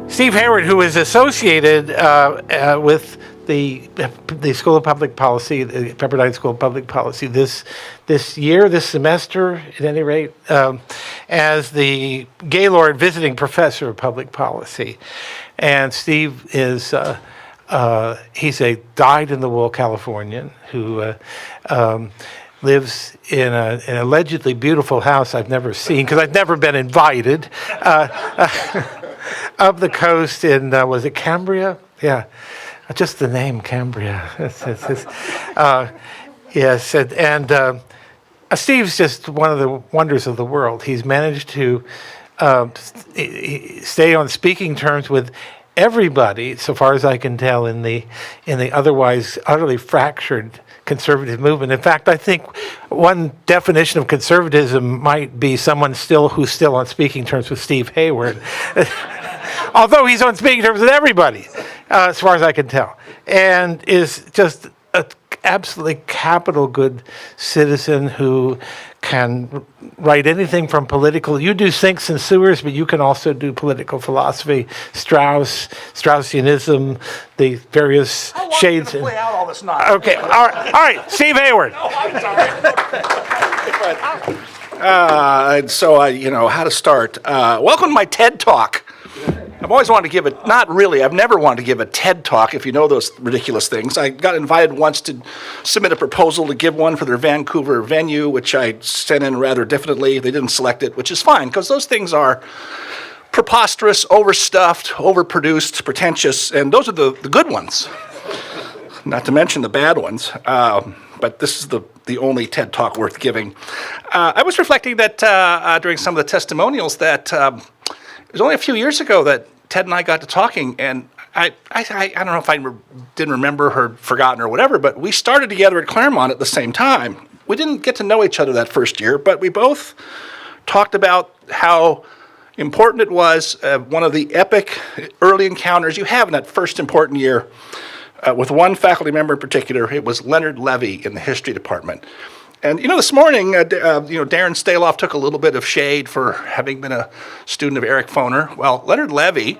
Steve Hayward, who is associated with the School of Public Policy, the Pepperdine School of Public Policy, this semester, at any rate, as the Gaylord visiting professor of public policy. And Steve is he's a dyed-in-the-wool Californian who lives in an allegedly beautiful house I've never seen because I've never been invited, up the coast in, was it Cambria? Yeah, just the name Cambria. Yes, and Steve's just one of the wonders of the world. He's managed to stay on speaking terms with everybody, so far as I can tell, in the otherwise utterly fractured conservative movement. In fact, I think one definition of conservatism might be someone who's still on speaking terms with Steve Hayward, although he's on speaking terms with everybody, as far as I can tell, and is just an absolutely capital good citizen who can write anything from political. You do sinks and sewers, but you can also do political philosophy, Straussianism, the various shades. Play out all this nonsense. Okay, all right, Steve Hayward. Oh, I'm sorry. How to start. Welcome to my TED Talk. I've always wanted to give it, not really, I've never wanted to give a TED Talk, if you know those ridiculous things. I got invited once to submit a proposal to give one for their Vancouver venue, which I sent in rather diffidently. They didn't select it, which is fine, because those things are preposterous, overstuffed, overproduced, pretentious, and those are the good ones, not to mention the bad ones. But this is the only TED Talk worth giving. I was reflecting that during some of the testimonials that it was only a few years ago that Ted and I got to talking, and I don't know if I didn't remember or forgotten or whatever, but we started together at Claremont at the same time. We didn't get to know each other that first year, but we both talked about how important it was, one of the epic early encounters you have in that first important year, with one faculty member in particular. It was Leonard Levy in the history department. And, this morning, Darren Staloff took a little bit of shade for having been a student of Eric Foner. Well, Leonard Levy,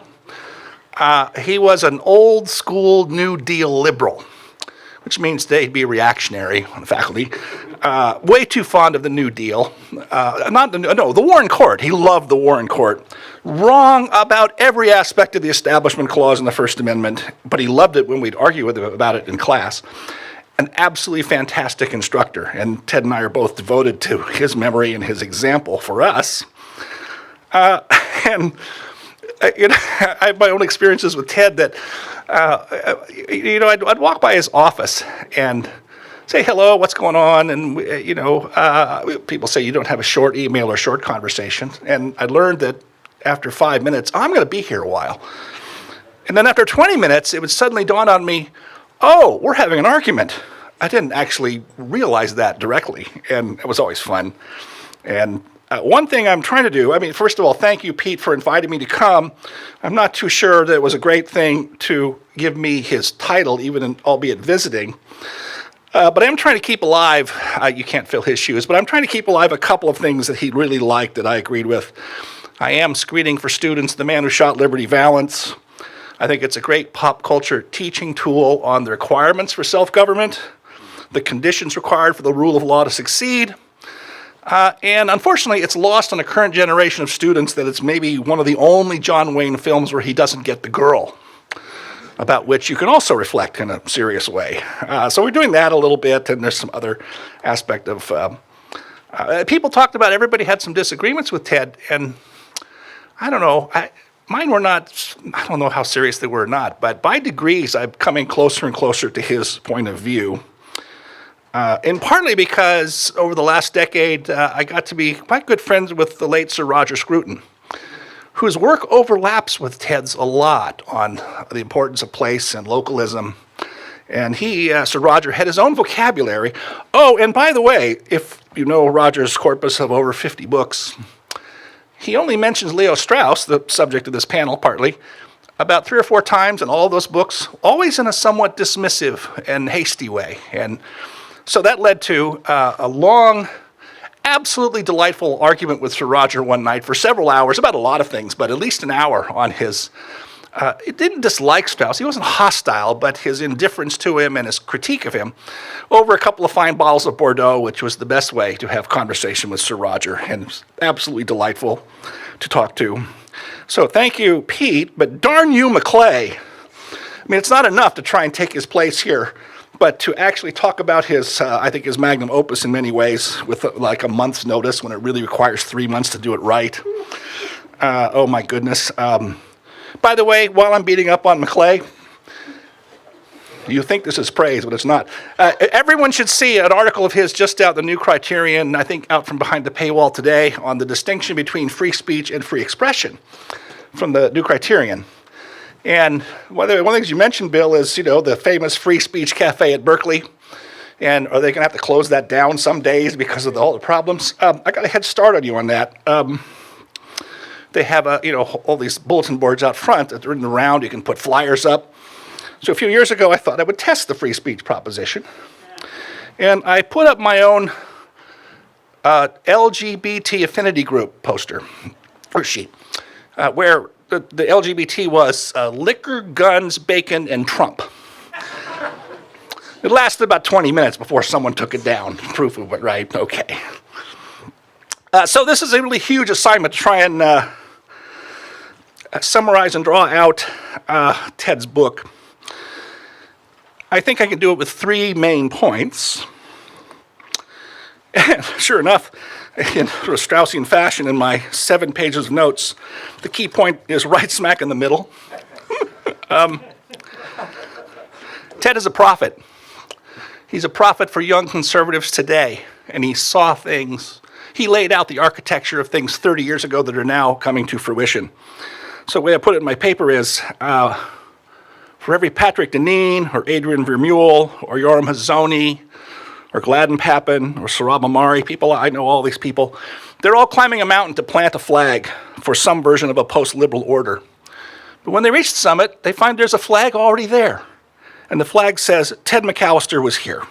he was an old school New Deal liberal, which means they'd be reactionary on the faculty, way too fond of the New Deal. The Warren Court. He loved the Warren Court. Wrong about every aspect of the Establishment Clause in the First Amendment, but he loved it when we'd argue with him about it in class. An absolutely fantastic instructor, and Ted and I are both devoted to his memory and his example for us. I have my own experiences with Ted that, I'd walk by his office and say, hello, what's going on? And, people say you don't have a short email or short conversation. And I learned that after 5 minutes, I'm going to be here a while. And then after 20 minutes, it would suddenly dawn on me, oh, we're having an argument. I didn't actually realize that directly, and it was always fun. And one thing I'm trying to do, first of all, thank you, Pete, for inviting me to come. I'm not too sure that it was a great thing to give me his title, albeit visiting. But I'm trying to keep alive, you can't fill his shoes, but I'm trying to keep alive a couple of things that he really liked that I agreed with. I am screening for students The Man Who Shot Liberty Valance. I think it's a great pop culture teaching tool on the requirements for self-government, the conditions required for the rule of law to succeed, and unfortunately it's lost on a current generation of students that it's maybe one of the only John Wayne films where he doesn't get the girl, about which you can also reflect in a serious way. So we're doing that a little bit, and there's some other aspect of... people talked about everybody had some disagreements with Ted, and I don't know, mine were not, I don't know how serious they were or not, but by degrees I'm coming closer and closer to his point of view. And partly because over the last decade, I got to be quite good friends with the late Sir Roger Scruton, whose work overlaps with Ted's a lot on the importance of place and localism. And Sir Roger, had his own vocabulary. Oh, and by the way, if you know Roger's corpus of over 50 books, he only mentions Leo Strauss, the subject of this panel partly, about 3 or 4 times in all those books, always in a somewhat dismissive and hasty way. And so that led to a long absolutely delightful argument with Sir Roger one night for several hours about a lot of things, but at least an hour on his. It didn't dislike Strauss. He wasn't hostile, but his indifference to him and his critique of him over a couple of fine bottles of Bordeaux, which was the best way to have conversation with Sir Roger, and it was absolutely delightful to talk to. So thank you, Pete, but darn you, Maclay. I mean, it's not enough to try and take his place here, but to actually talk about his, I think, his magnum opus in many ways with like a month's notice when it really requires 3 months to do it right. Oh, my goodness. By the way, while I'm beating up on Maclay, you think this is praise, but it's not. Everyone should see an article of his just out, the New Criterion, I think out from behind the paywall today, on the distinction between free speech and free expression from the New Criterion. And one of the things you mentioned, Bill, is, you know, the famous free speech cafe at Berkeley. And are they going to have to close that down some days because of all the problems? I got a head start on you on that. They have, all these bulletin boards out front that are in the round. You can put flyers up. So a few years ago, I thought I would test the free speech proposition. And I put up my own LGBT affinity group poster, or sheet, where the LGBT was liquor, guns, bacon, and Trump. It lasted about 20 minutes before someone took it down. Proof of it, right? Okay. So this is a really huge assignment to try and summarize and draw out Ted's book. I think I can do it with 3 main points. And sure enough, in sort of Straussian fashion, in my 7 pages of notes, the key point is right smack in the middle. Ted is a prophet. He's a prophet for young conservatives today, and he saw things. He laid out the architecture of things 30 years ago that are now coming to fruition. So the way I put it in my paper is, for every Patrick Deneen, or Adrian Vermeule, or Yoram Hazony, or Gladden Papin, or Sarab Amari, people, I know all these people, they're all climbing a mountain to plant a flag for some version of a post-liberal order. But when they reach the summit, they find there's a flag already there. And the flag says, Ted McAllister was here.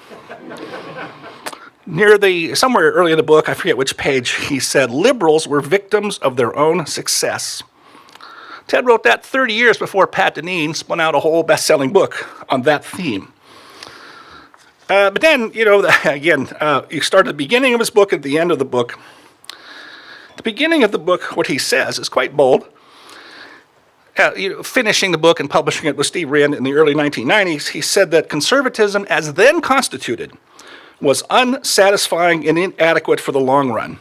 Somewhere early in the book, I forget which page, he said, liberals were victims of their own success. Ted wrote that 30 years before Pat Deneen spun out a whole best-selling book on that theme. But then, again, you start at the beginning of his book and at the end of the book. The beginning of the book, what he says, is quite bold. Finishing the book and publishing it with Steve Rand in the early 1990s, he said that conservatism, as then constituted, was unsatisfying and inadequate for the long run.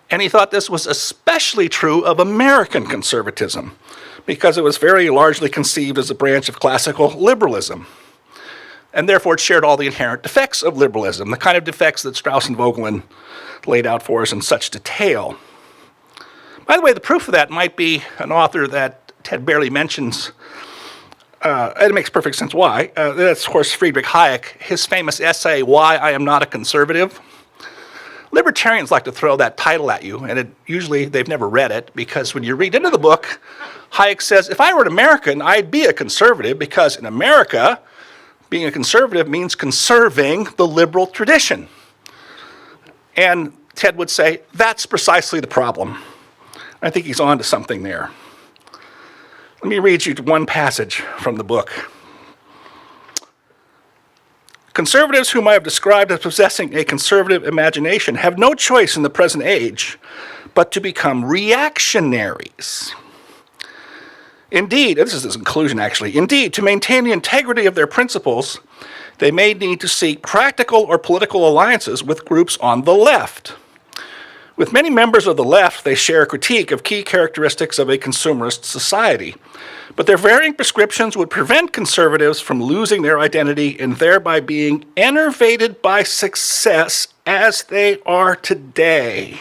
And he thought this was especially true of American conservatism, because it was very largely conceived as a branch of classical liberalism. And therefore it shared all the inherent defects of liberalism, the kind of defects that Strauss and Voegelin laid out for us in such detail. By the way, the proof of that might be an author that Ted barely mentions, and it makes perfect sense why. That's, of course, Friedrich Hayek, his famous essay, Why I Am Not a Conservative. Libertarians like to throw that title at you, and usually they've never read it, because when you read into the book, Hayek says, if I were an American, I'd be a conservative, because in America, being a conservative means conserving the liberal tradition. And Ted would say, that's precisely the problem. I think he's on to something there. Let me read you one passage from the book. Conservatives whom I have described as possessing a conservative imagination have no choice in the present age but to become reactionaries. Indeed, this is his conclusion actually, indeed, to maintain the integrity of their principles, they may need to seek practical or political alliances with groups on the left. With many members of the left, they share a critique of key characteristics of a consumerist society. But their varying prescriptions would prevent conservatives from losing their identity and thereby being enervated by success as they are today.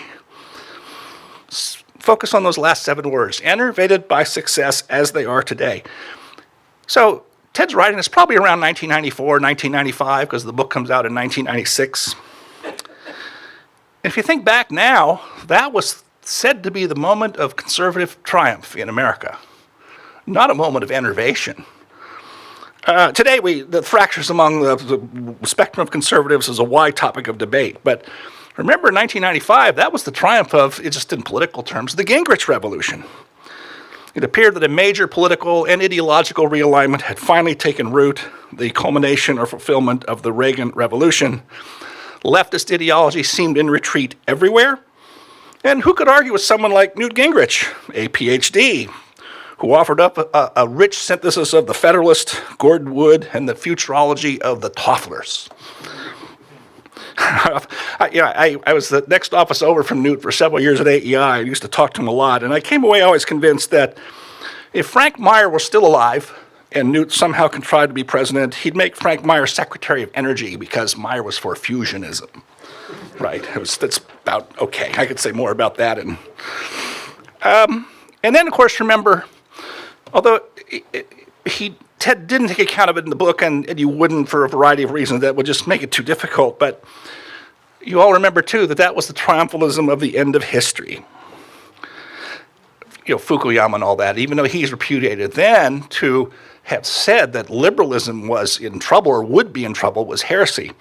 Focus on those last 7 words, enervated by success as they are today. So Ted's writing this probably around 1994, 1995, because the book comes out in 1996. If you think back now, that was said to be the moment of conservative triumph in America, not a moment of enervation. Today, the fractures among the spectrum of conservatives is a wide topic of debate, but Remember, in 1995, that was the triumph of, just in political terms, the Gingrich Revolution. It appeared that a major political and ideological realignment had finally taken root, the culmination or fulfillment of the Reagan Revolution. Leftist ideology seemed in retreat everywhere. And who could argue with someone like Newt Gingrich, a PhD, who offered up a rich synthesis of the Federalist, Gordon Wood, and the futurology of the Tofflers? I was the next office over from Newt for several years at AEI. I used to talk to him a lot, and I came away always convinced that if Frank Meyer were still alive and Newt somehow contrived to be president, he'd make Frank Meyer Secretary of Energy because Meyer was for fusionism. Right? That's about okay. I could say more about that. And then, of course, remember, although Ted didn't take account of it in the book, and you wouldn't for a variety of reasons that would just make it too difficult, but you all remember, too, that was the triumphalism of the end of history. Fukuyama and all that, even though he's repudiated then to have said that liberalism was in trouble or would be in trouble was heresy.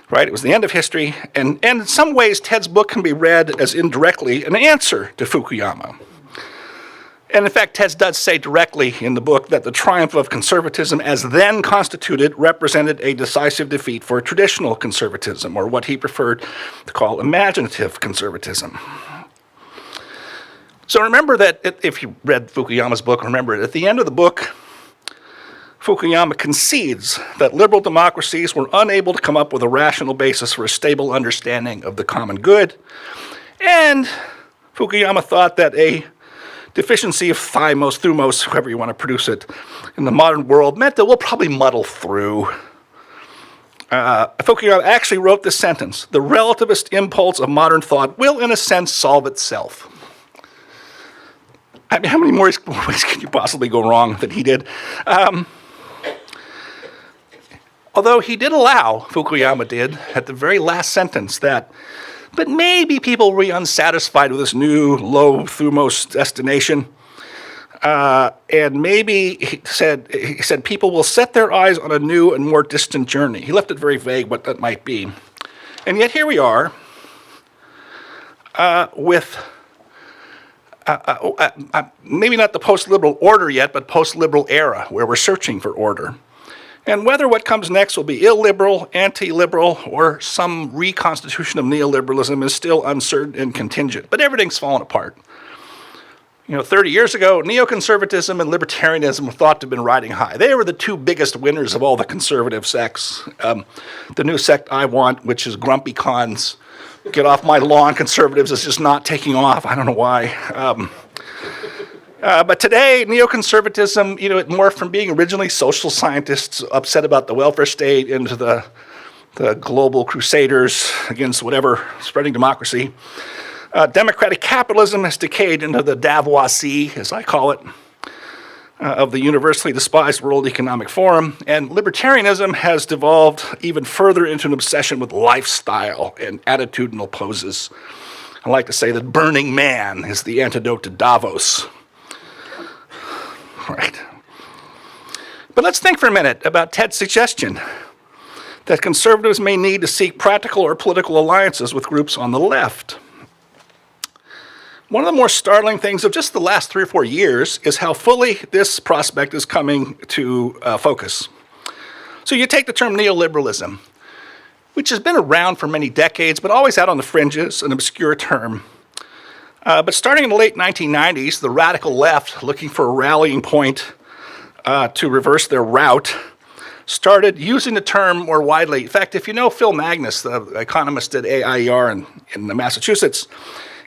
Right? It was the end of history, and in some ways, Ted's book can be read as indirectly an answer to Fukuyama. And in fact, Ted does say directly in the book that the triumph of conservatism as then constituted represented a decisive defeat for traditional conservatism, or what he preferred to call imaginative conservatism. So remember that if you read Fukuyama's book, remember at the end of the book, Fukuyama concedes that liberal democracies were unable to come up with a rational basis for a stable understanding of the common good, and Fukuyama thought that a deficiency of thymos, thumos, however you want to produce it, in the modern world meant that we'll probably muddle through. Fukuyama actually wrote this sentence: "The relativist impulse of modern thought will, in a sense, solve itself." I mean, how many more ways can you possibly go wrong than he did? Although he did allow, Fukuyama did, at the very last sentence that, but maybe people will be unsatisfied with this new low thumos destination. And maybe, he said people will set their eyes on a new and more distant journey. He left it very vague what that might be. And yet here we are with maybe not the post-liberal order yet, but post-liberal era, where we're searching for order. And whether what comes next will be illiberal, anti-liberal, or some reconstitution of neoliberalism is still uncertain and contingent. But everything's fallen apart. 30 years ago, neoconservatism and libertarianism were thought to have been riding high. They were the two biggest winners of all the conservative sects. The new sect I want, which is grumpy cons, get off my lawn conservatives, is just not taking off. I don't know why. But today, neoconservatism, it morphed from being originally social scientists upset about the welfare state into the global crusaders against whatever, spreading democracy. Democratic capitalism has decayed into the Davoisie, as I call it, of the universally despised World Economic Forum. And libertarianism has devolved even further into an obsession with lifestyle and attitudinal poses. I like to say that Burning Man is the antidote to Davos. Right. But let's think for a minute about Ted's suggestion that conservatives may need to seek practical or political alliances with groups on the left. One of the more startling things of just the last 3 or 4 years is how fully this prospect is coming to focus. So you take the term neoliberalism, which has been around for many decades, but always out on the fringes, an obscure term. But starting in the late 1990s, the radical left, looking for a rallying point to reverse their rout, started using the term more widely. In fact, if you know Phil Magnus, the economist at AIER in Massachusetts,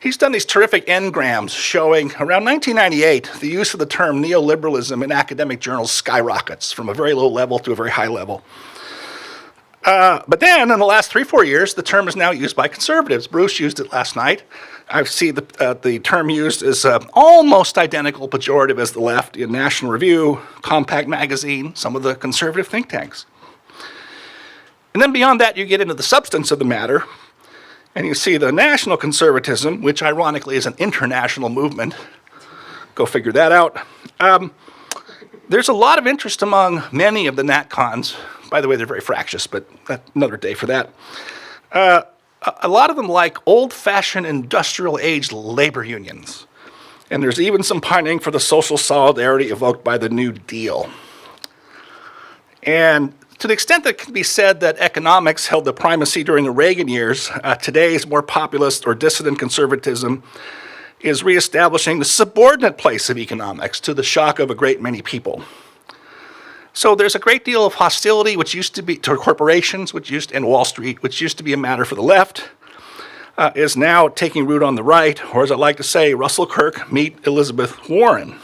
he's done these terrific engrams showing around 1998 the use of the term neoliberalism in academic journals skyrockets from a very low level to a very high level. But then in the last 3 or 4 years, the term is now used by conservatives. Bruce used it last night. I see the term used as almost identical pejorative as the left in National Review, Compact Magazine, some of the conservative think tanks. And then beyond that, you get into the substance of the matter, and you see the national conservatism, which ironically is an international movement. Go figure that out. There's a lot of interest among many of the NatCons. By the way, they're very fractious, but that's another day for that. a lot of them like old-fashioned industrial-age labor unions. And there's even some pining for the social solidarity evoked by the New Deal. And to the extent that it can be said that economics held the primacy during the Reagan years, today's more populist or dissident conservatism is reestablishing the subordinate place of economics to the shock of a great many people. So there's a great deal of hostility which used to be toward corporations, and Wall Street, which used to be a matter for the left, is now taking root on the right, or as I like to say, Russell Kirk, meet Elizabeth Warren.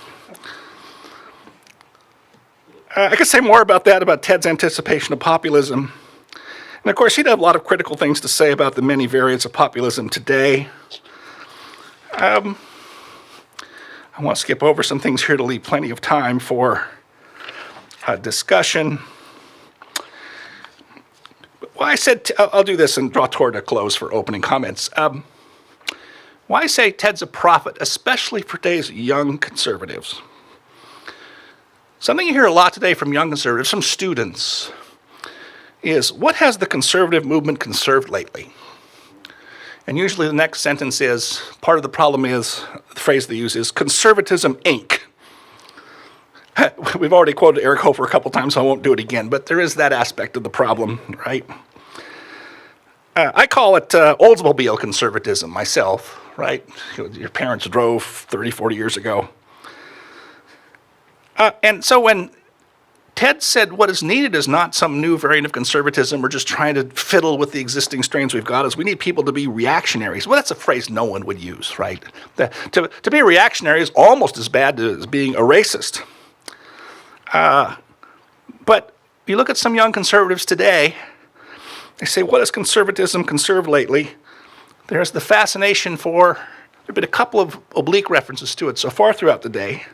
I could say more about that, about Ted's anticipation of populism. And of course, he'd have a lot of critical things to say about the many variants of populism today. I want to skip over some things here to leave plenty of time for discussion. Well, I said, I'll do this and draw toward a close for opening comments. Why I say Ted's a prophet, especially for today's young conservatives. Something you hear a lot today from young conservatives, from students, is what has the conservative movement conserved lately? And usually the next sentence is, part of the problem is, the phrase they use is, conservatism Inc. We've already quoted Eric Hofer a couple times, so I won't do it again, but there is that aspect of the problem, right? I call it Oldsmobile conservatism myself, right? Your parents drove 30, 40 years ago. And so when Ted said what is needed is not some new variant of conservatism, we're just trying to fiddle with the existing strains we've got, is we need people to be reactionaries. Well, that's a phrase no one would use, right? To be a reactionary is almost as bad as being a racist. But you look at some young conservatives today, they say, what has conservatism conserved lately? There's the fascination for, there have been a couple of oblique references to it so far throughout the day.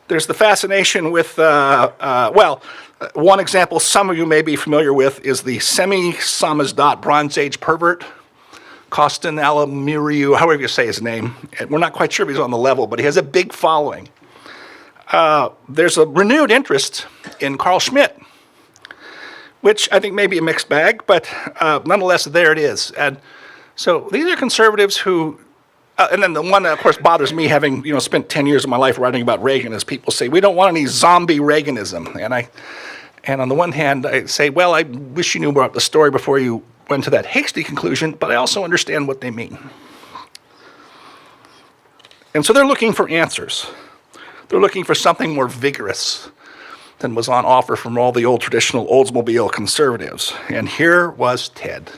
There's the fascination with, one example some of you may be familiar with is the semi-Samizdat Bronze Age pervert, Kostin Alamiriu, however you say his name. We're not quite sure if he's on the level, but he has a big following. There's a renewed interest in Carl Schmitt, which I think may be a mixed bag, but nonetheless, there it is. And so these are conservatives who, and then the one that, of course, bothers me, having spent 10 years of my life writing about Reagan, is people say, we don't want any zombie Reaganism. And on the one hand, I say, well, I wish you knew more about the story before you went to that hasty conclusion, but I also understand what they mean. And so they're looking for answers. They're looking for something more vigorous than was on offer from all the old traditional Oldsmobile conservatives. And here was Ted,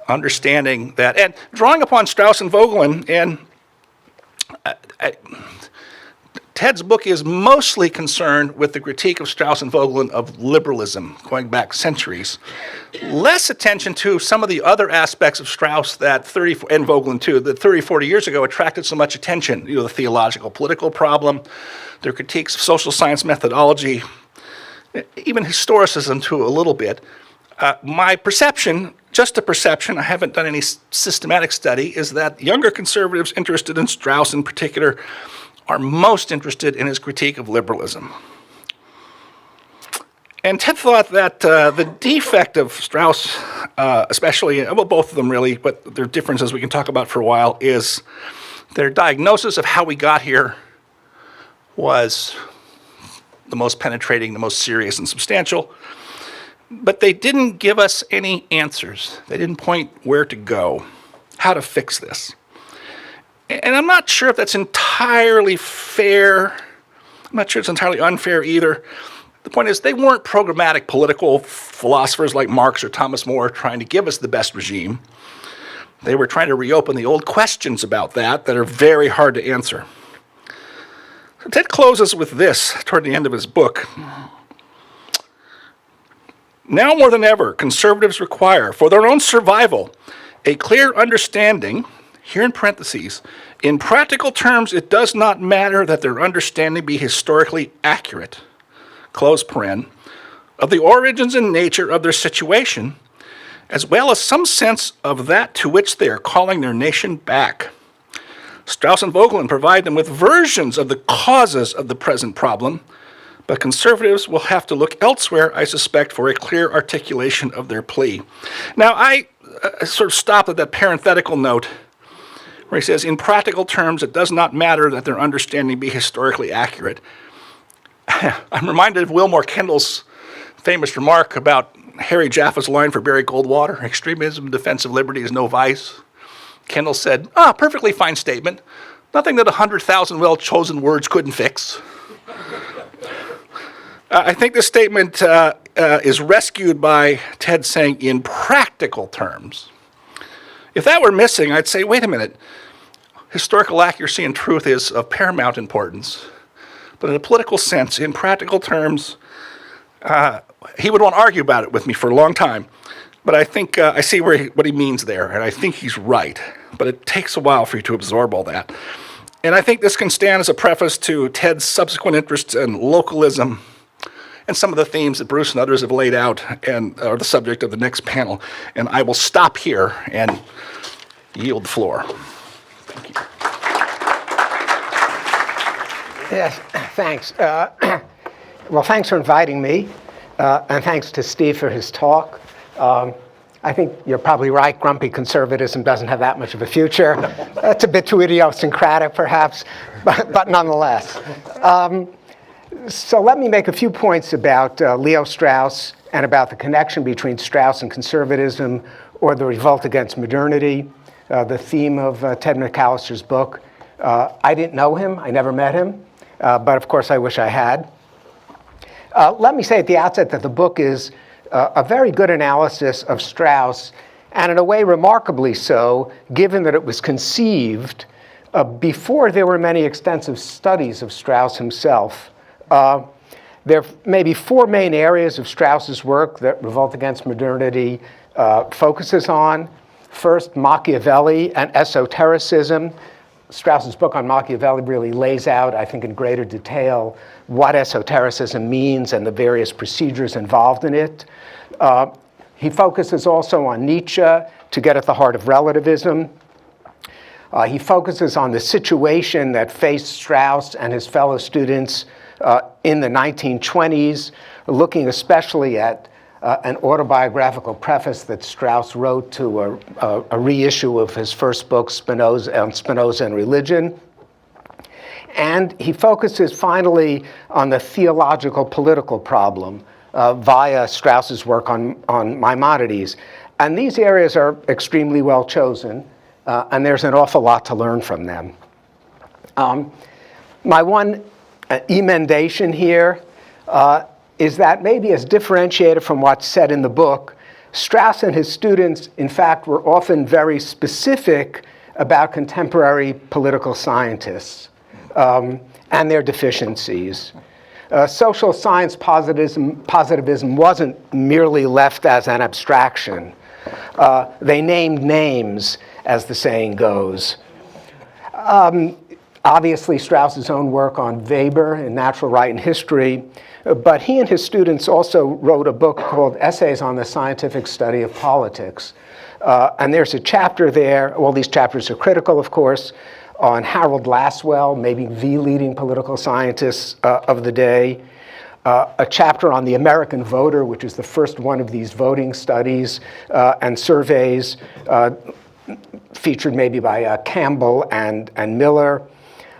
understanding that, and drawing upon Strauss and Voegelin, and Ted's book is mostly concerned with the critique of Strauss and Voegelin of liberalism, going back centuries. Less attention to some of the other aspects of Strauss that and Voegelin too, that 30, 40 years ago attracted so much attention. The theological political problem, their critiques of social science methodology, even historicism too a little bit. My perception, just a perception, I haven't done any systematic study, is that younger conservatives interested in Strauss in particular are most interested in his critique of liberalism. And Ted thought that the defect of Strauss, especially, well, both of them really, but their differences we can talk about for a while, is their diagnosis of how we got here was the most penetrating, the most serious and substantial. But they didn't give us any answers. They didn't point where to go, how to fix this. And I'm not sure if that's entirely fair. I'm not sure it's entirely unfair either. The point is, they weren't programmatic political philosophers like Marx or Thomas More trying to give us the best regime. They were trying to reopen the old questions about that are very hard to answer. So Ted closes with this toward the end of his book. Now more than ever, conservatives require, for their own survival, a clear understanding, here in parentheses, in practical terms, it does not matter that their understanding be historically accurate, close paren, of the origins and nature of their situation, as well as some sense of that to which they are calling their nation back. Strauss and Voegelin provide them with versions of the causes of the present problem, but conservatives will have to look elsewhere, I suspect, for a clear articulation of their plea. Now, sort of stopped at that parenthetical note where he says, in practical terms, it does not matter that their understanding be historically accurate. I'm reminded of Wilmore Kendall's famous remark about Harry Jaffe's line for Barry Goldwater, extremism in defense of liberty is no vice. Kendall said, perfectly fine statement. Nothing that 100,000 well-chosen words couldn't fix. I think this statement is rescued by Ted saying, in practical terms. If that were missing, I'd say, wait a minute. Historical accuracy and truth is of paramount importance. But in a political sense, in practical terms, he would want to argue about it with me for a long time. But I think I see what he means there, and I think he's right. But it takes a while for you to absorb all that. And I think this can stand as a preface to Ted's subsequent interests in localism and some of the themes that Bruce and others have laid out and are the subject of the next panel. And I will stop here and yield the floor. Thank you. Yes, thanks. Well, thanks for inviting me, and thanks to Steve for his talk. I think you're probably right, grumpy conservatism doesn't have that much of a future. That's a bit too idiosyncratic, perhaps, but nonetheless. So let me make a few points about Leo Strauss and about the connection between Strauss and conservatism, or the revolt against modernity, the theme of Ted McAllister's book. I didn't know him, I never met him, but of course I wish I had. Let me say at the outset that the book is a very good analysis of Strauss, and in a way remarkably so, given that it was conceived before there were many extensive studies of Strauss himself. There may be four main areas of Strauss's work that Revolt Against Modernity focuses on. First, Machiavelli and esotericism. Strauss's book on Machiavelli really lays out, I think, in greater detail what esotericism means and the various procedures involved in it. He focuses also on Nietzsche to get at the heart of relativism. He focuses on the situation that faced Strauss and his fellow students in the 1920s, looking especially at an autobiographical preface that Strauss wrote to a reissue of his first book, Spinoza and Religion. And he focuses finally on the theological political problem via Strauss's work on Maimonides. And these areas are extremely well chosen, and there's an awful lot to learn from them. My one emendation here is that maybe as differentiated from what's said in the book, Strauss and his students, in fact, were often very specific about contemporary political scientists and their deficiencies. Social science positivism wasn't merely left as an abstraction. They named names, as the saying goes. Obviously, Strauss's own work on Weber in Natural Right and History, but he and his students also wrote a book called Essays on the Scientific Study of Politics. And there's a chapter there, all these chapters are critical, of course, on Harold Lasswell, maybe the leading political scientist of the day. A chapter on the American voter, which is the first one of these voting studies and surveys, featured maybe by Campbell and Miller.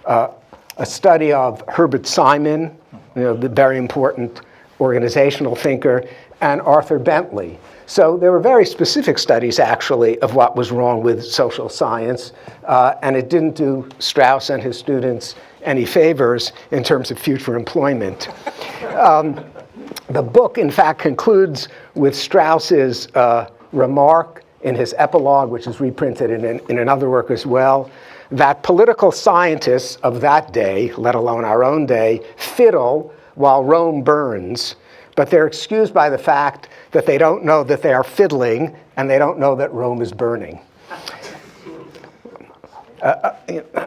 A study of Herbert Simon, the very important organizational thinker, and Arthur Bentley. So there were very specific studies, actually, of what was wrong with social science, and it didn't do Strauss and his students any favors in terms of future employment. The book, in fact, concludes with Strauss's remark in his epilogue, which is reprinted in another work as well, that political scientists of that day, let alone our own day, fiddle while Rome burns, but they're excused by the fact that they don't know that they are fiddling and they don't know that Rome is burning.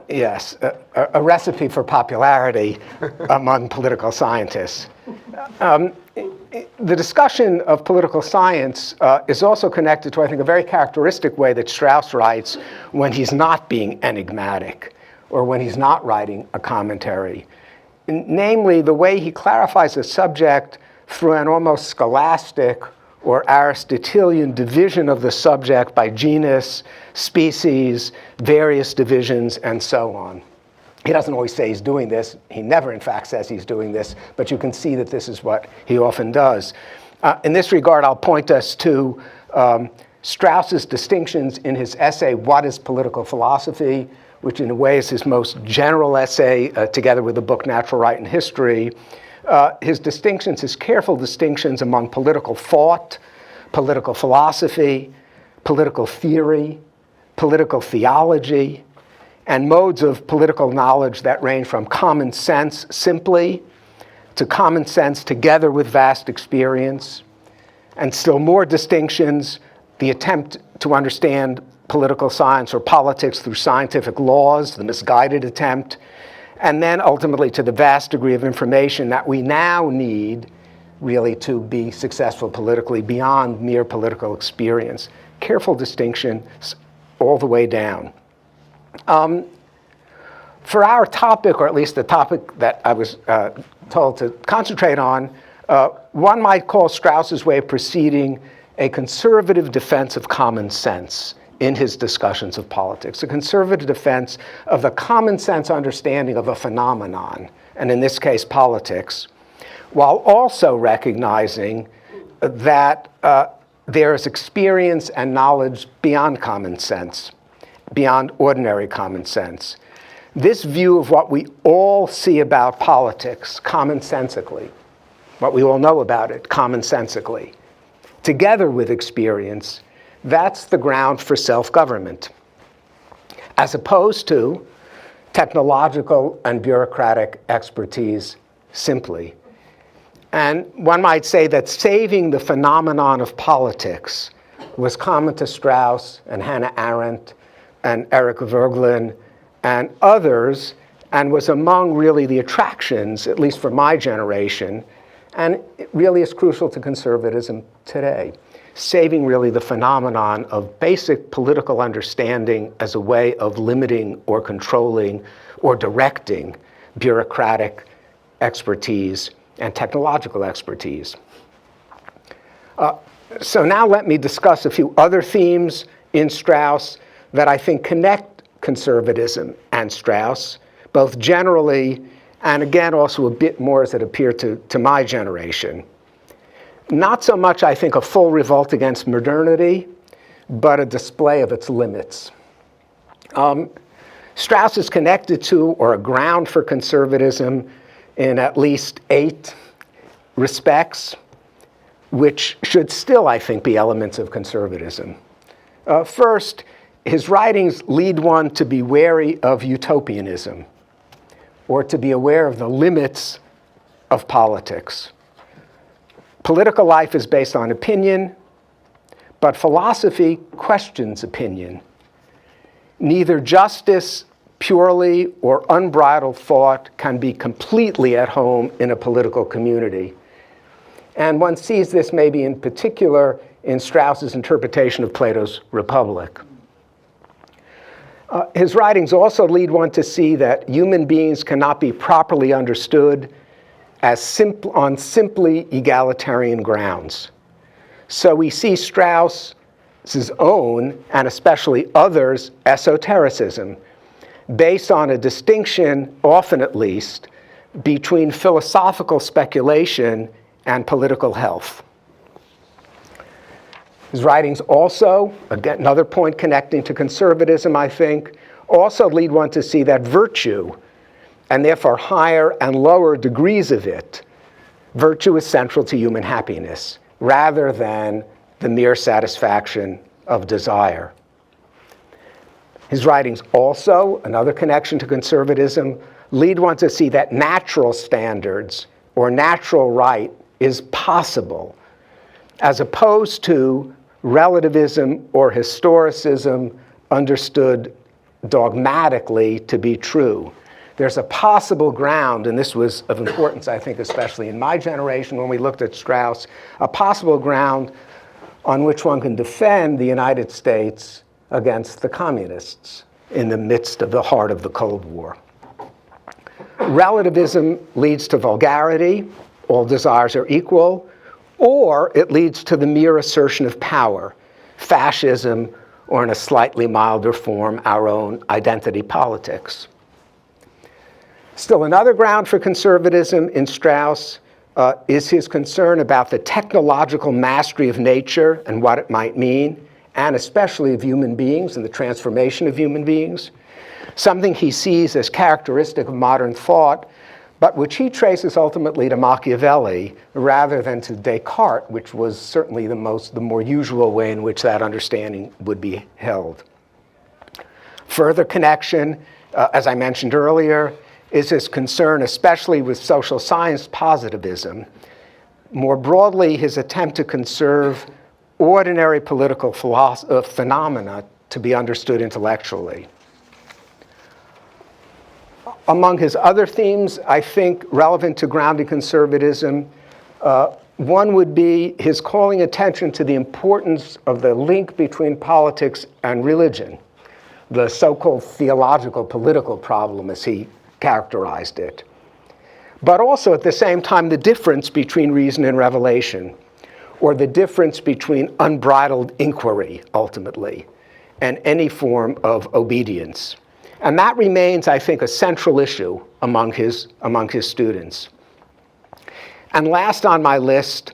Yes, a recipe for popularity among political scientists. The discussion of political science is also connected to, I think, a very characteristic way that Strauss writes when he's not being enigmatic or when he's not writing a commentary. Namely, the way he clarifies a subject through an almost scholastic or Aristotelian division of the subject by genus, species, various divisions, and so on. He doesn't always say he's doing this. He never, in fact, says he's doing this, but you can see that this is what he often does. In this regard, I'll point us to Strauss's distinctions in his essay, What is Political Philosophy?, which in a way is his most general essay, together with the book Natural Right and History. His distinctions, his careful distinctions among political thought, political philosophy, political theory, political theology, and modes of political knowledge that range from common sense simply to common sense together with vast experience, and still more distinctions, the attempt to understand political science or politics through scientific laws, the misguided attempt, and then ultimately to the vast degree of information that we now need really to be successful politically beyond mere political experience. Careful distinction all the way down. For our topic, or at least the topic that I was told to concentrate on, one might call Strauss's way of proceeding a conservative defense of common sense in his discussions of politics, a conservative defense of the common sense understanding of a phenomenon, and in this case, politics, while also recognizing that there is experience and knowledge beyond common sense, beyond ordinary common sense. This view of what we all see about politics commonsensically, what we all know about it commonsensically, together with experience, that's the ground for self-government, as opposed to technological and bureaucratic expertise simply. And one might say that saving the phenomenon of politics was common to Strauss and Hannah Arendt and Eric Voegelin and others, and was among really the attractions, at least for my generation, and it really is crucial to conservatism today. Saving really the phenomenon of basic political understanding as a way of limiting or controlling or directing bureaucratic expertise and technological expertise. So now let me discuss a few other themes in Strauss that I think connect conservatism and Strauss, both generally and again also a bit more as it appeared to my generation. Not so much, I think, a full revolt against modernity, but a display of its limits. Strauss is connected to, or a ground for conservatism, in at least 8 respects, which should still, I think, be elements of conservatism. First, his writings lead one to be wary of utopianism, or to be aware of the limits of politics. Political life is based on opinion, but philosophy questions opinion. Neither justice purely or unbridled thought can be completely at home in a political community. And one sees this maybe in particular in Strauss's interpretation of Plato's Republic. His writings also lead one to see that human beings cannot be properly understood as on simply egalitarian grounds. So we see Strauss's own, and especially others', esotericism, based on a distinction, often at least, between philosophical speculation and political health. His writings also, again, another point connecting to conservatism, I think, also lead one to see that virtue, and therefore higher and lower degrees of it, virtue is central to human happiness, rather than the mere satisfaction of desire. His writings also, another connection to conservatism, lead one to see that natural standards or natural right is possible, as opposed to relativism or historicism understood dogmatically to be true. There's a possible ground, and this was of importance, I think, especially in my generation when we looked at Strauss, a possible ground on which one can defend the United States against the communists in the midst of the heart of the Cold War. Relativism leads to vulgarity, all desires are equal, or it leads to the mere assertion of power, fascism, or in a slightly milder form, our own identity politics. Still another ground for conservatism in Strauss is his concern about the technological mastery of nature and what it might mean, and especially of human beings and the transformation of human beings, something he sees as characteristic of modern thought, but which he traces ultimately to Machiavelli rather than to Descartes, which was certainly the more usual way in which that understanding would be held. Further connection, as I mentioned earlier, is his concern, especially with social science positivism. More broadly, his attempt to conserve ordinary political phenomena to be understood intellectually. Among his other themes, I think, relevant to grounded conservatism, one would be his calling attention to the importance of the link between politics and religion, the so-called theological political problem, as he characterized it. But also, at the same time, the difference between reason and revelation, or the difference between unbridled inquiry, ultimately, and any form of obedience. And that remains, I think, a central issue among his students. And last on my list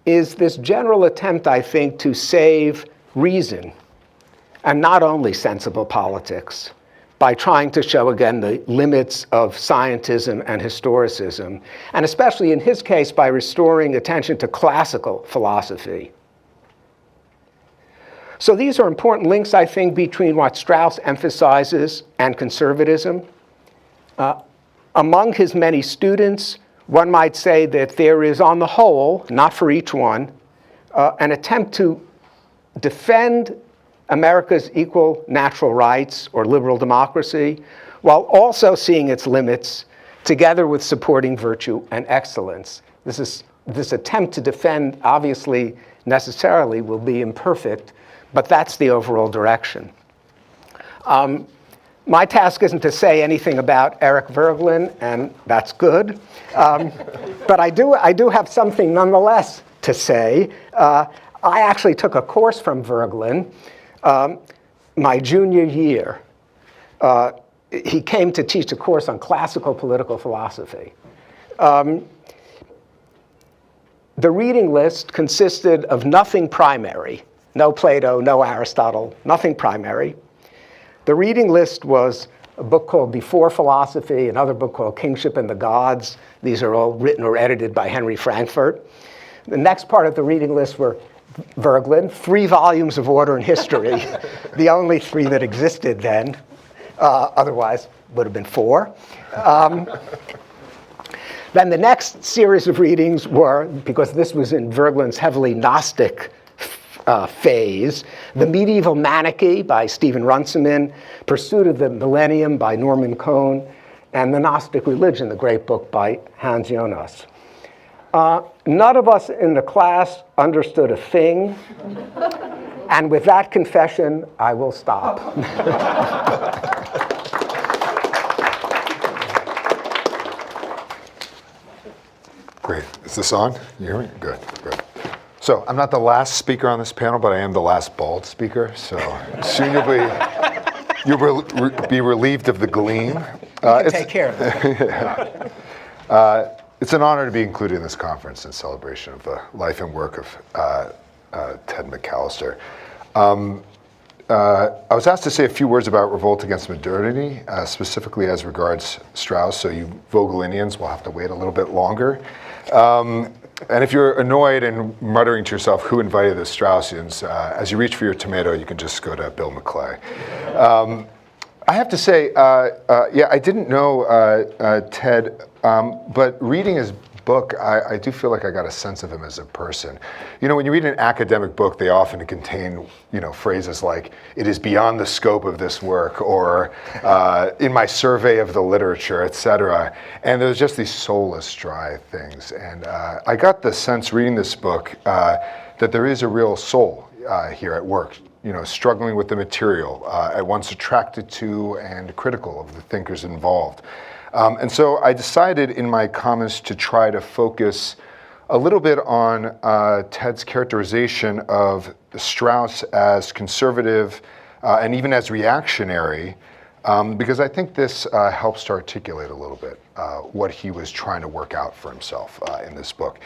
is this general attempt, I think, to save reason, and not only sensible politics, by trying to show, again, the limits of scientism and historicism, and especially in his case, by restoring attention to classical philosophy. So these are important links, I think, between what Strauss emphasizes and conservatism. Among his many students, one might say that there is, on the whole, not for each one, an attempt to defend America's equal natural rights or liberal democracy, while also seeing its limits, together with supporting virtue and excellence. This attempt to defend, obviously, necessarily will be imperfect, but that's the overall direction. My task isn't to say anything about Eric Voegelin, and that's good. But I do have something nonetheless to say. I actually took a course from Voegelin my junior year. He came to teach a course on classical political philosophy. The reading list consisted of nothing primary. No Plato, no Aristotle, nothing primary. The reading list was a book called Before Philosophy, another book called Kingship and the Gods. These are all written or edited by Henry Frankfurt. The next part of the reading list were Voegelin, 3 volumes of Order and History, the only 3 that existed then. Otherwise, would have been 4. Then the next series of readings were, because this was in Voegelin's heavily Gnostic phase, The Medieval Monarchy by Stephen Runciman, Pursuit of the Millennium by Norman Cohn, and The Gnostic Religion, the great book by Hans Jonas. None of us in the class understood a thing, and with that confession, I will stop. Great. Is this on? You hear me? Good, good. So I'm not the last speaker on this panel, but I am the last bald speaker. So soon you'll be relieved of the gleam. Take care of it. It's an honor to be included in this conference in celebration of the life and work of Ted McAllister. I was asked to say a few words about revolt against modernity, specifically as regards Strauss, so you Vogelinians will have to wait a little bit longer. And if you're annoyed and muttering to yourself, who invited the Straussians, as you reach for your tomato, you can just go to Bill McClay. I have to say, yeah, I didn't know Ted, but reading his book, I do feel like I got a sense of him as a person. You know, when you read an academic book, they often contain, you know, phrases like, it is beyond the scope of this work, or in my survey of the literature, et cetera. And there's just these soulless, dry things. And I got the sense reading this book that there is a real soul here at work, you know, struggling with the material, at once attracted to and critical of the thinkers involved. And so I decided in my comments to try to focus a little bit on Ted's characterization of Strauss as conservative and even as reactionary, because I think this helps to articulate a little bit what he was trying to work out for himself in this book.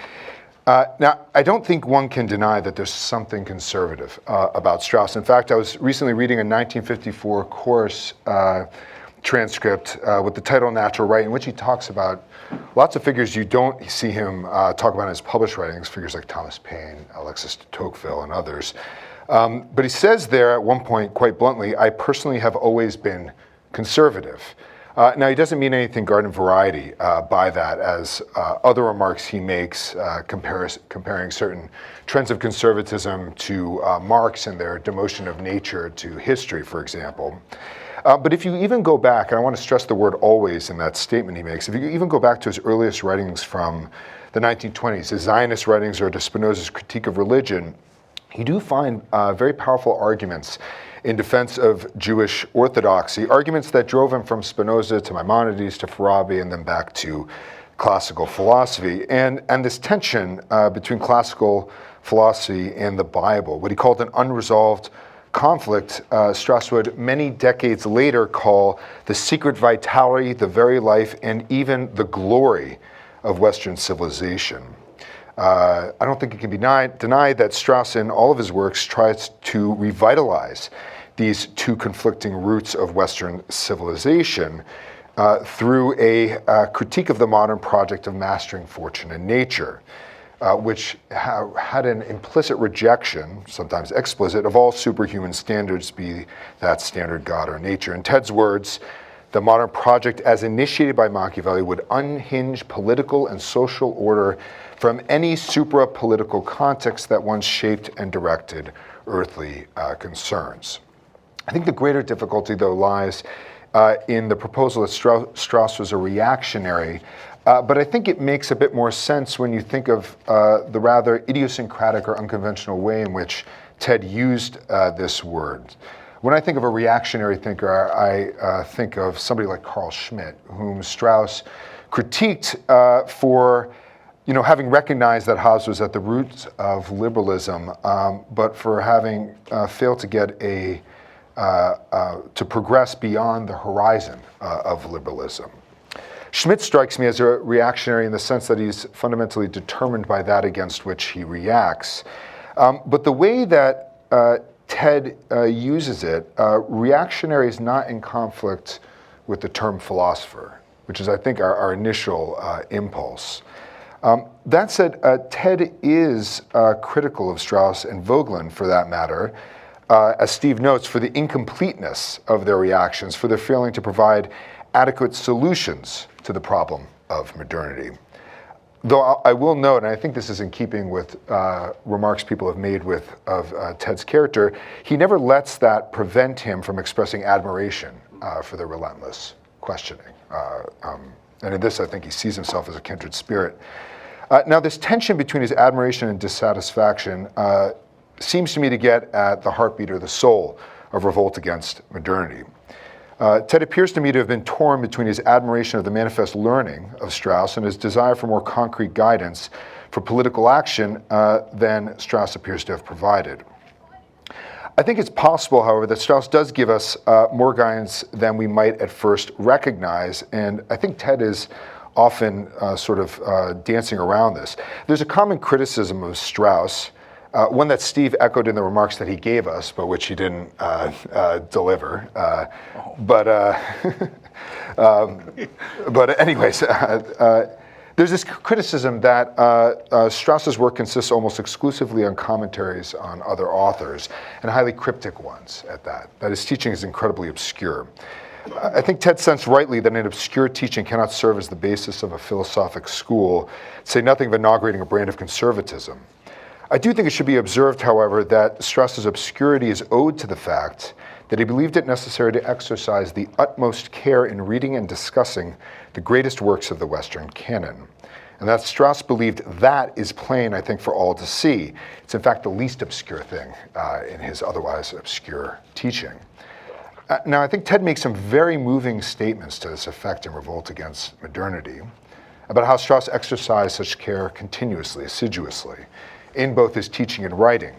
Now, I don't think one can deny that there's something conservative about Strauss. In fact, I was recently reading a 1954 course transcript with the title Natural Right, in which he talks about lots of figures you don't see him talk about in his published writings, figures like Thomas Paine, Alexis de Tocqueville, and others. But he says there at one point, quite bluntly, I personally have always been conservative. Now, he doesn't mean anything garden variety by that, as other remarks he makes comparing certain trends of conservatism to Marx and their demotion of nature to history, for example. But if you even go back, and I want to stress the word always in that statement he makes, if you even go back to his earliest writings from the 1920s, his Zionist writings or to Spinoza's Critique of Religion, you do find very powerful arguments in defense of Jewish orthodoxy, arguments that drove him from Spinoza to Maimonides to Farabi and then back to classical philosophy. And this tension between classical philosophy and the Bible, what he called an unresolved conflict, Strauss would many decades later call the secret vitality, the very life, and even the glory of Western civilization. I don't think it can be denied that Strauss in all of his works tries to revitalize these two conflicting roots of Western civilization through a critique of the modern project of mastering fortune and nature, which had an implicit rejection, sometimes explicit, of all superhuman standards, be that standard God or nature. In Ted's words, the modern project as initiated by Machiavelli would unhinge political and social order from any supra-political context that once shaped and directed earthly concerns. I think the greater difficulty, though, lies in the proposal that Strauss was a reactionary, but I think it makes a bit more sense when you think of the rather idiosyncratic or unconventional way in which Ted used this word. When I think of a reactionary thinker, I think of somebody like Carl Schmitt, whom Strauss critiqued for having recognized that Hobbes was at the roots of liberalism, but for having failed to get to progress beyond the horizon of liberalism. Schmitt strikes me as a reactionary in the sense that he's fundamentally determined by that against which he reacts. But the way that Ted uses it, reactionary is not in conflict with the term philosopher, which is, I think, our initial impulse. That said, Ted is critical of Strauss and Voegelin, for that matter, as Steve notes, for the incompleteness of their reactions, for their failing to provide adequate solutions to the problem of modernity. Though I will note, and I think this is in keeping with remarks people have made of Ted's character, he never lets that prevent him from expressing admiration for their relentless questioning. And in this, I think he sees himself as a kindred spirit. Now, this tension between his admiration and dissatisfaction seems to me to get at the heartbeat or the soul of revolt against modernity. Ted appears to me to have been torn between his admiration of the manifest learning of Strauss and his desire for more concrete guidance for political action than Strauss appears to have provided. I think it's possible, however, that Strauss does give us more guidance than we might at first recognize, and I think Ted is often dancing around this. There's a common criticism of Strauss, one that Steve echoed in the remarks that he gave us, but which he didn't deliver. But anyways, there's this criticism that Strauss's work consists almost exclusively on commentaries on other authors, and highly cryptic ones at that. That his teaching is incredibly obscure. I think Ted sensed rightly that an obscure teaching cannot serve as the basis of a philosophic school, say nothing of inaugurating a brand of conservatism. I do think it should be observed, however, that Strauss's obscurity is owed to the fact that he believed it necessary to exercise the utmost care in reading and discussing the greatest works of the Western canon. And that Strauss believed that is plain, I think, for all to see. It's in fact the least obscure thing in his otherwise obscure teaching. Now, I think Ted makes some very moving statements to this effect in Revolt Against Modernity. about how Strauss exercised such care continuously, assiduously, in both his teaching and writing.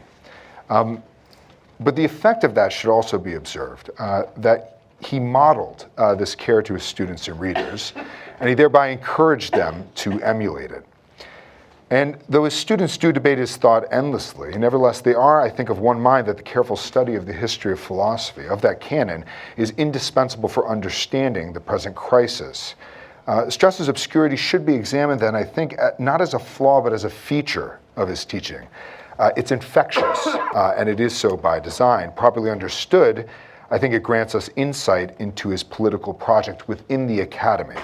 But the effect of that should also be observed, that he modeled this care to his students and readers, and he thereby encouraged them to emulate it. And though his students do debate his thought endlessly, nevertheless they are, I think, of one mind that the careful study of the history of philosophy, of that canon, is indispensable for understanding the present crisis. Strauss's obscurity should be examined then, I think, not as a flaw, but as a feature of his teaching. It's infectious, and it is so by design. Properly understood, I think it grants us insight into his political project within the academy.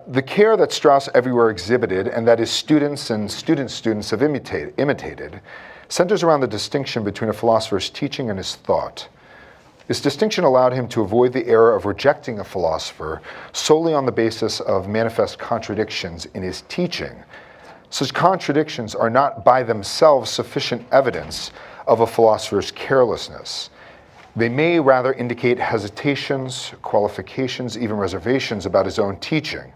The care that Strauss everywhere exhibited, and that his students and students have imitated, centers around the distinction between a philosopher's teaching and his thought. This distinction allowed him to avoid the error of rejecting a philosopher solely on the basis of manifest contradictions in his teaching. Such contradictions are not by themselves sufficient evidence of a philosopher's carelessness. They may rather indicate hesitations, qualifications, even reservations about his own teaching.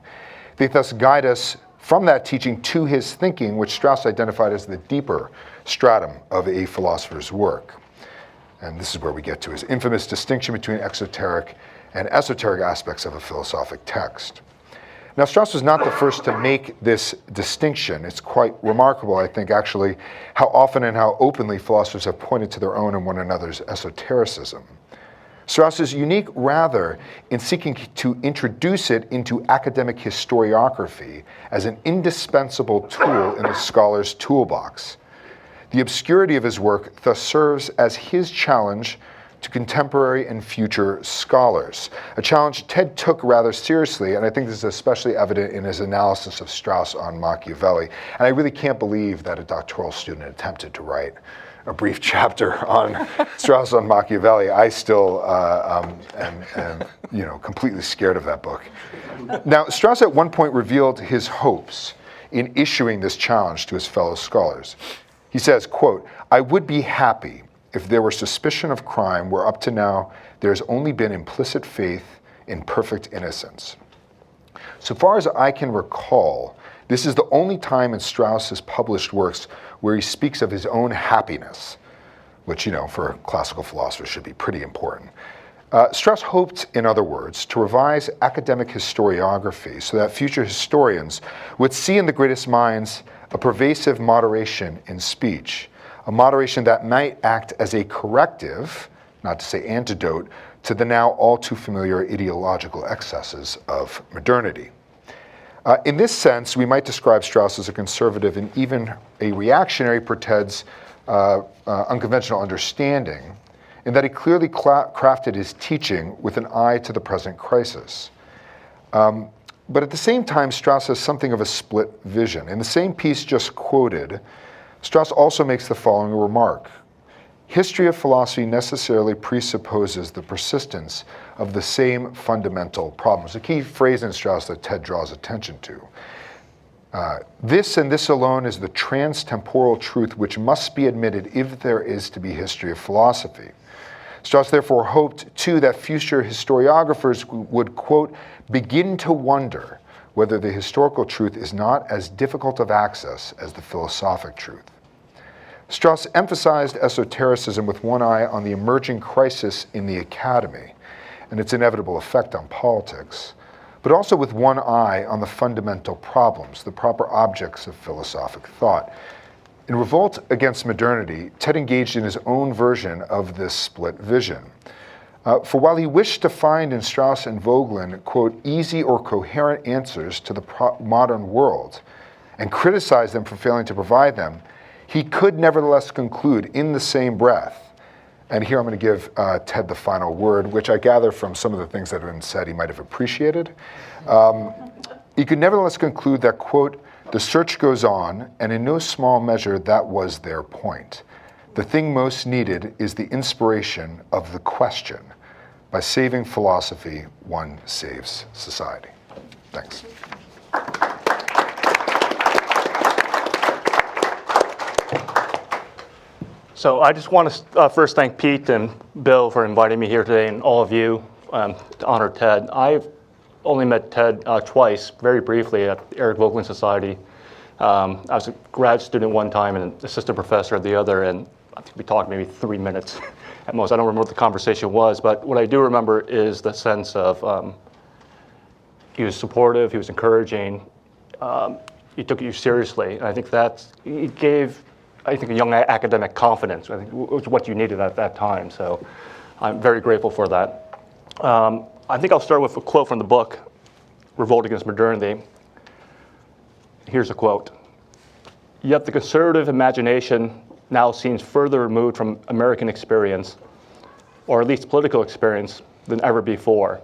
They thus guide us from that teaching to his thinking, which Strauss identified as the deeper stratum of a philosopher's work. And this is where we get to his infamous distinction between exoteric and esoteric aspects of a philosophic text. Now, Strauss was not the first to make this distinction. It's quite remarkable, I think, actually, how often and how openly philosophers have pointed to their own and one another's esotericism. Strauss is unique, rather, in seeking to introduce it into academic historiography as an indispensable tool in the scholar's toolbox. The obscurity of his work thus serves as his challenge to contemporary and future scholars, a challenge Ted took rather seriously, and I think this is especially evident in his analysis of Strauss on Machiavelli. And I really can't believe that a doctoral student attempted to write a brief chapter on Strauss on Machiavelli. I still am completely scared of that book. Now, Strauss at one point revealed his hopes in issuing this challenge to his fellow scholars. He says, quote, "I would be happy if there were suspicion of crime where up to now there's only been implicit faith in perfect innocence." So far as I can recall, this is the only time in Strauss's published works where he speaks of his own happiness, which, for a classical philosopher should be pretty important. Strauss hoped, in other words, to revise academic historiography so that future historians would see in the greatest minds a pervasive moderation in speech, a moderation that might act as a corrective, not to say antidote, to the now all too familiar ideological excesses of modernity. In this sense, we might describe Strauss as a conservative and even a reactionary per Ted's unconventional understanding, in that he clearly crafted his teaching with an eye to the present crisis. But at the same time, Strauss has something of a split vision. In the same piece just quoted, Strauss also makes the following remark: "History of philosophy necessarily presupposes the persistence of the same fundamental problems." A key phrase in Strauss that Ted draws attention to. This and this alone is the trans-temporal truth which must be admitted if there is to be history of philosophy. Strauss therefore hoped, too, that future historiographers would, quote, "begin to wonder whether the historical truth is not as difficult of access as the philosophic truth." Strauss emphasized esotericism with one eye on the emerging crisis in the academy and its inevitable effect on politics, but also with one eye on the fundamental problems, the proper objects of philosophic thought. In Revolt Against Modernity, Ted engaged in his own version of this split vision. For while he wished to find in Strauss and Voegelin, quote, "easy or coherent answers to the modern world," and criticized them for failing to provide them, he could nevertheless conclude in the same breath, and here I'm going to give Ted the final word, which I gather from some of the things that have been said he might have appreciated. He could nevertheless conclude that, quote, "the search goes on, and in no small measure that was their point. The thing most needed is the inspiration of the question. By saving philosophy, one saves society." Thanks. So I just want to first thank Pete and Bill for inviting me here today, and all of you to honor Ted. I've only met Ted twice, very briefly, at the Eric Voegelin Society. I was a grad student one time and an assistant professor at the other, and I think we talked maybe 3 minutes at most. I don't remember what the conversation was, but what I do remember is the sense of he was supportive, he was encouraging, he took you seriously, and I think he gave, I think, a young academic confidence. I think it was what you needed at that time, so I'm very grateful for that. I think I'll start with a quote from the book, Revolt Against Modernity. Here's a quote. "Yet the conservative imagination now seems further removed from American experience, or at least political experience, than ever before.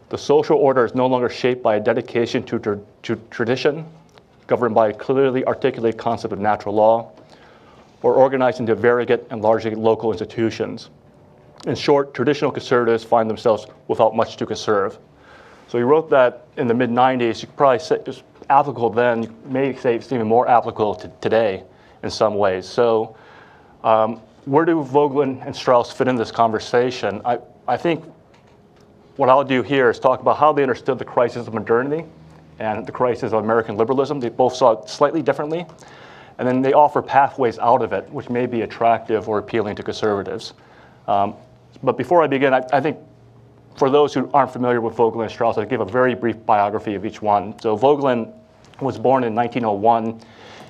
The social order is no longer shaped by a dedication to tradition, governed by a clearly articulated concept of natural law, or organized into variegate and largely local institutions. In short, traditional conservatives find themselves without much to conserve." So he wrote that in the mid-90s. You could probably say it was applicable then. You may say it's even more applicable to today in some ways. So where do Voegelin and Strauss fit in this conversation? I think what I'll do here is talk about how they understood the crisis of modernity and the crisis of American liberalism. They both saw it slightly differently. And then they offer pathways out of it, which may be attractive or appealing to conservatives. But before I begin, I think for those who aren't familiar with Voegelin and Strauss, I'll give a very brief biography of each one. So Voegelin was born in 1901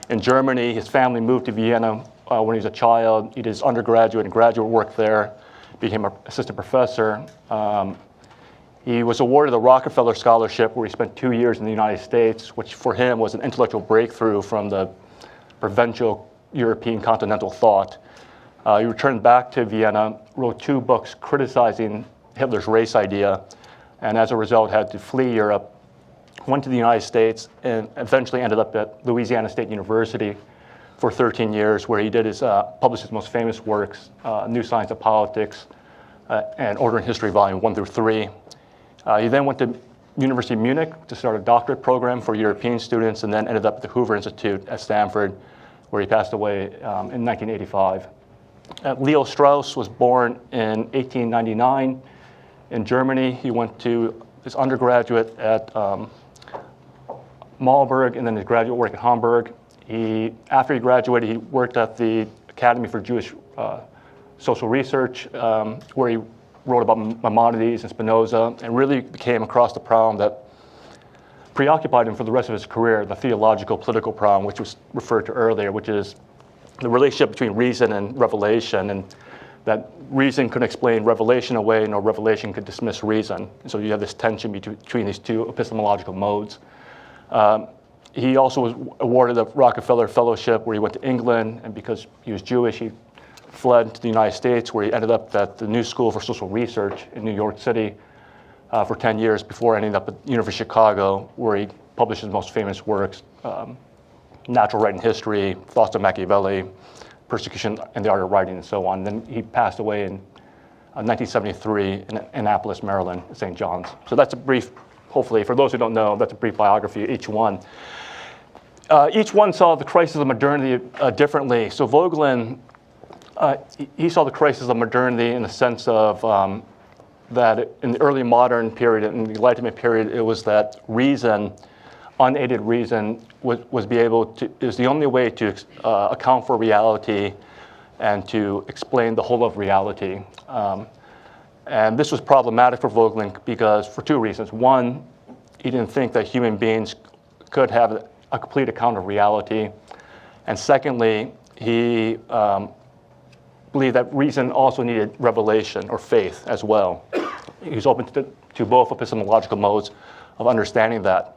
in Germany. His family moved to Vienna when he was a child. He did his undergraduate and graduate work there, became an assistant professor. He was awarded the Rockefeller Scholarship, where he spent 2 years in the United States, which for him was an intellectual breakthrough from the provincial European continental thought. He returned back to Vienna, wrote 2 books criticizing Hitler's race idea, and as a result had to flee Europe, went to the United States, and eventually ended up at Louisiana State University for 13 years, where he published his most famous works, New Science of Politics, and Order and History, Volume 1 through 3. He then went to University of Munich to start a doctorate program for European students, and then ended up at the Hoover Institute at Stanford, where he passed away in 1985. Leo Strauss was born in 1899 in Germany. He went to his undergraduate at Marburg and then his graduate work at Hamburg. After he graduated, he worked at the Academy for Jewish Social Research, where he wrote about Maimonides and Spinoza, and really came across the problem that preoccupied him for the rest of his career, the theological political problem, which was referred to earlier, which is the relationship between reason and revelation, and that reason could explain revelation away, nor revelation could dismiss reason. And so you have this tension between these two epistemological modes. He also was awarded the Rockefeller Fellowship, where he went to England, and because he was Jewish, he fled to the United States, where he ended up at the New School for Social Research in New York City for 10 years before ending up at the University of Chicago, where he published his most famous works, Natural Right and History, Thoughts of Machiavelli, Persecution and the Art of Writing, and so on. Then he passed away in 1973 in Annapolis, Maryland, at St. John's. So that's a brief, hopefully, for those who don't know, that's a brief biography of each one. Each one saw the crisis of modernity differently. So Voegelin, he saw the crisis of modernity in the sense of that in the early modern period, in the Enlightenment period, it was that reason, unaided reason, was the only way to account for reality and to explain the whole of reality. And this was problematic for Voegelin because for 2 reasons. One, he didn't think that human beings could have a complete account of reality. And secondly, he believed that reason also needed revelation or faith as well. He was open to both epistemological modes of understanding that.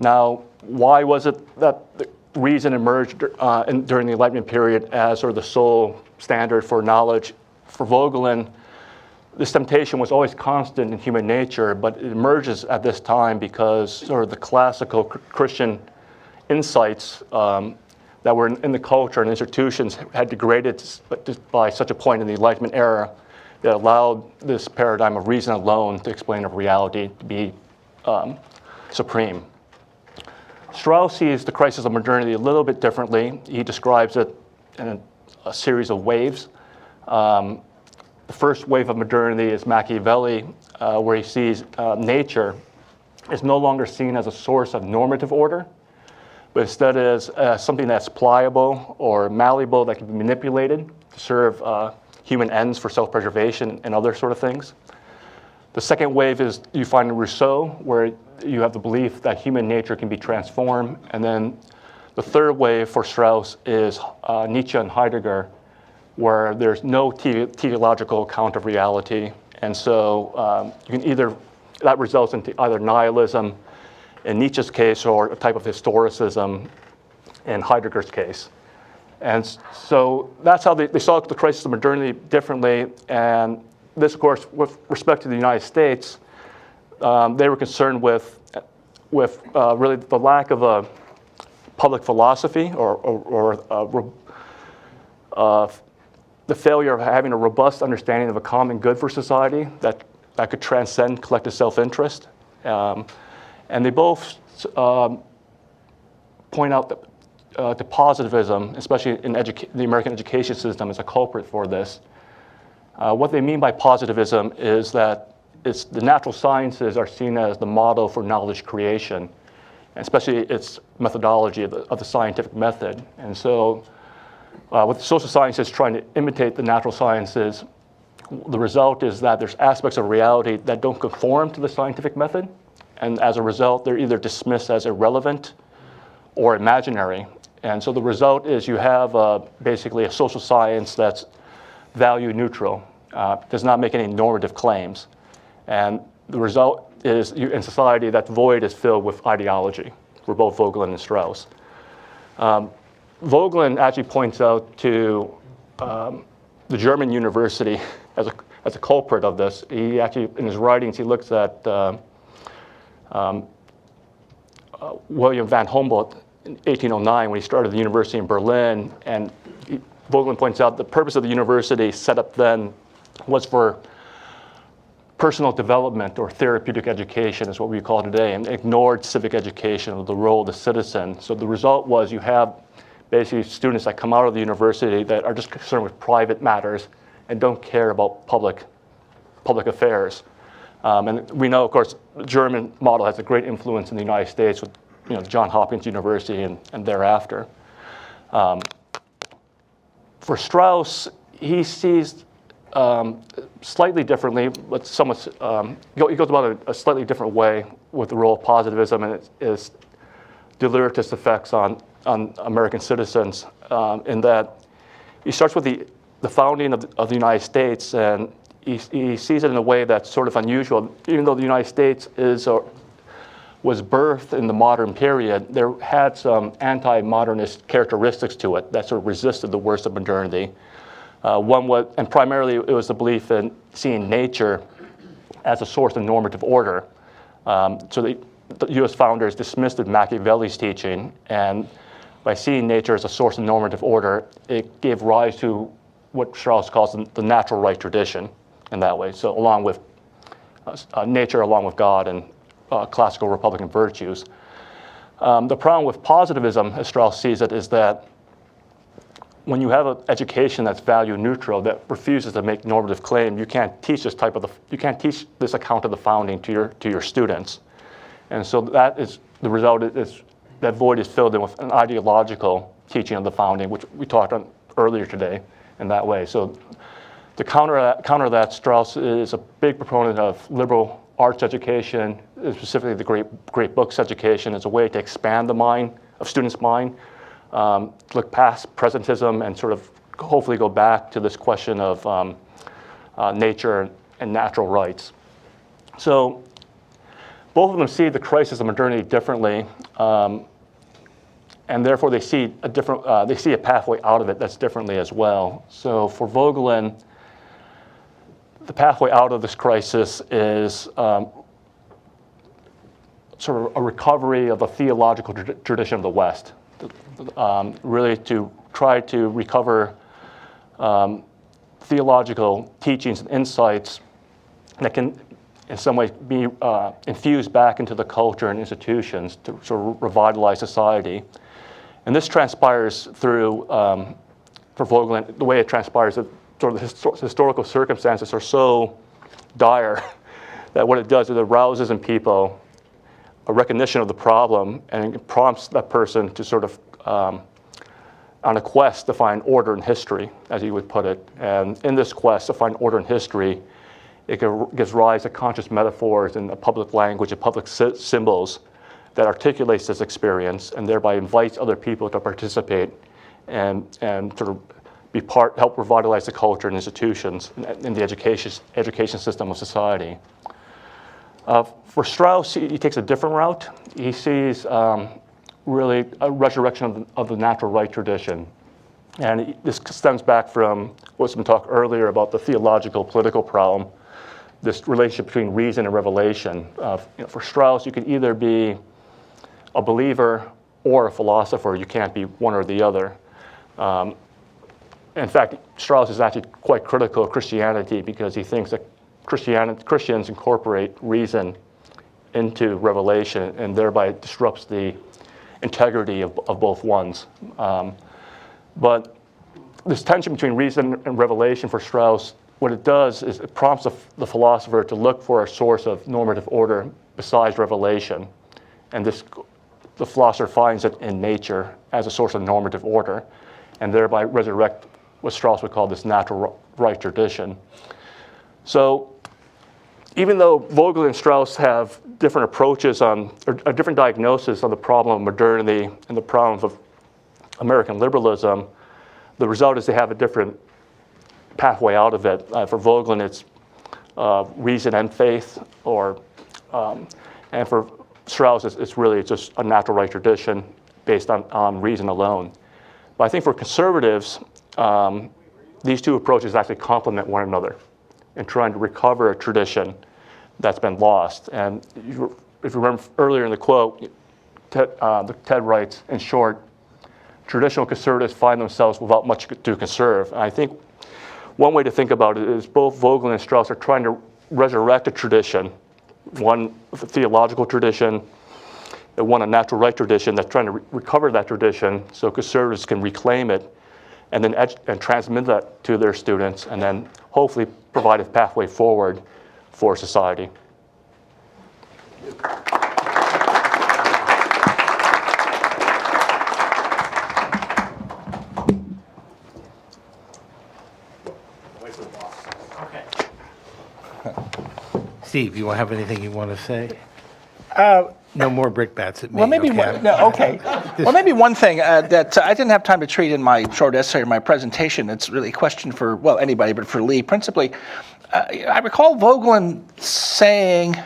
Now, why was it that the reason emerged during the Enlightenment period as sort of the sole standard for knowledge? For Voegelin, this temptation was always constant in human nature, but it emerges at this time because sort of the classical Christian insights that were in the culture and institutions had degraded by such a point in the Enlightenment era that allowed this paradigm of reason alone to explain of reality to be supreme. Strauss sees the crisis of modernity a little bit differently. He describes it in a series of waves. The first wave of modernity is Machiavelli, where he sees nature is no longer seen as a source of normative order, but instead as something that's pliable or malleable that can be manipulated to serve human ends for self-preservation and other sort of things. The second wave is you find in Rousseau, where you have the belief that human nature can be transformed. And then the third wave for Strauss is Nietzsche and Heidegger, where there's no teleological account of reality. And so you can either, that results into either nihilism in Nietzsche's case or a type of historicism in Heidegger's case. And so that's how they saw the crisis of modernity differently. And this, of course, with respect to the United States, they were concerned with really the lack of a public philosophy or the failure of having a robust understanding of a common good for society that could transcend collective self-interest. And they both point out that to positivism, especially in the American education system, is a culprit for this. What they mean by positivism is that the natural sciences are seen as the model for knowledge creation, especially its methodology of the scientific method. And so with the social sciences trying to imitate the natural sciences, the result is that there's aspects of reality that don't conform to the scientific method. And as a result, they're either dismissed as irrelevant or imaginary. And so the result is you have basically a social science that's value neutral, does not make any normative claims. And the result is in society that void is filled with ideology for both Voegelin and Strauss. Voegelin actually points out to the German university as a culprit of this. He actually, in his writings, he looks at William van Humboldt in 1809 when he started the university in Berlin, and Voegelin points out the purpose of the university set up then was for personal development or therapeutic education is what we call it today, and ignored civic education or the role of the citizen. So the result was you have basically students that come out of the university that are just concerned with private matters and don't care about public affairs. And we know, of course, the German model has a great influence in the United States with Johns Hopkins University and thereafter. For Strauss, he sees slightly differently, but somewhat, he goes about a slightly different way with the role of positivism and its deleterious effects on American citizens, in that he starts with the founding of the United States, and he sees it in a way that's sort of unusual. Even though the United States was birthed in the modern period, there had some anti-modernist characteristics to it that sort of resisted the worst of modernity. One was, and primarily it was the belief in seeing nature as a source of normative order. So the U.S. founders dismissed Machiavelli's teaching, and by seeing nature as a source of normative order, it gave rise to what Strauss calls the natural right tradition in that way. So along with nature, along with God, and classical Republican virtues. The problem with positivism, as Strauss sees it, is that when you have an education that's value neutral, that refuses to make normative claim, you can't teach this account of the founding to your students. And so that is the result is that void is filled in with an ideological teaching of the founding, which we talked on earlier today in that way. So to counter that, Strauss is a big proponent of liberal arts education, specifically the great books education, as a way to expand the mind of students' mind, look past presentism and sort of hopefully go back to this question of nature and natural rights. So both of them see the crisis of modernity differently, and therefore they see a pathway out of it that's differently as well. So for Voegelin, the pathway out of this crisis is sort of a recovery of the theological tradition of the West, really to try to recover theological teachings and insights that can in some ways be infused back into the culture and institutions to sort of revitalize society. And this transpires through, for Voegelin, the way it transpires, sort of the historical circumstances are so dire that what it does is it arouses in people a recognition of the problem, and it prompts that person to sort of on a quest to find order in history, as you would put it. And in this quest to find order in history, it gives rise to conscious metaphors and a public language and public symbols that articulates this experience and thereby invites other people to participate and sort of help revitalize the culture and institutions in the education system of society. For Strauss, he takes a different route. He sees really a resurrection of the natural right tradition. And this stems back from what's been talked earlier about the theological political problem, this relationship between reason and revelation. For Strauss, you can either be a believer or a philosopher. You can't be one or the other. In fact, Strauss is actually quite critical of Christianity because he thinks that Christians incorporate reason into revelation and thereby disrupts the integrity of both ones. But this tension between reason and revelation for Strauss, what it does is it prompts the philosopher to look for a source of normative order besides revelation. And the philosopher finds it in nature as a source of normative order, and thereby resurrect what Strauss would call this natural right tradition. So even though Voegelin and Strauss have different approaches or a different diagnosis on the problem of modernity and the problem of American liberalism, the result is they have a different pathway out of it. For Voegelin, it's reason and faith, and for Strauss, it's really just a natural right tradition based on reason alone. But I think for conservatives, these two approaches actually complement one another in trying to recover a tradition that's been lost. And if you remember earlier in the quote, Ted writes, in short, traditional conservatives find themselves without much to conserve. And I think one way to think about it is both Voegelin and Strauss are trying to resurrect a tradition, one a theological tradition, and one a natural right tradition that's trying to recover that tradition so conservatives can reclaim it and then and transmit that to their students and then hopefully provide a pathway forward for society. Steve, you have anything you want to say? No more brickbats at me. Well, maybe okay? one, no, okay. Well, maybe one thing that I didn't have time to treat in my short essay or my presentation. It's really a question for anybody, but for Lee principally. I recall Voegelin saying,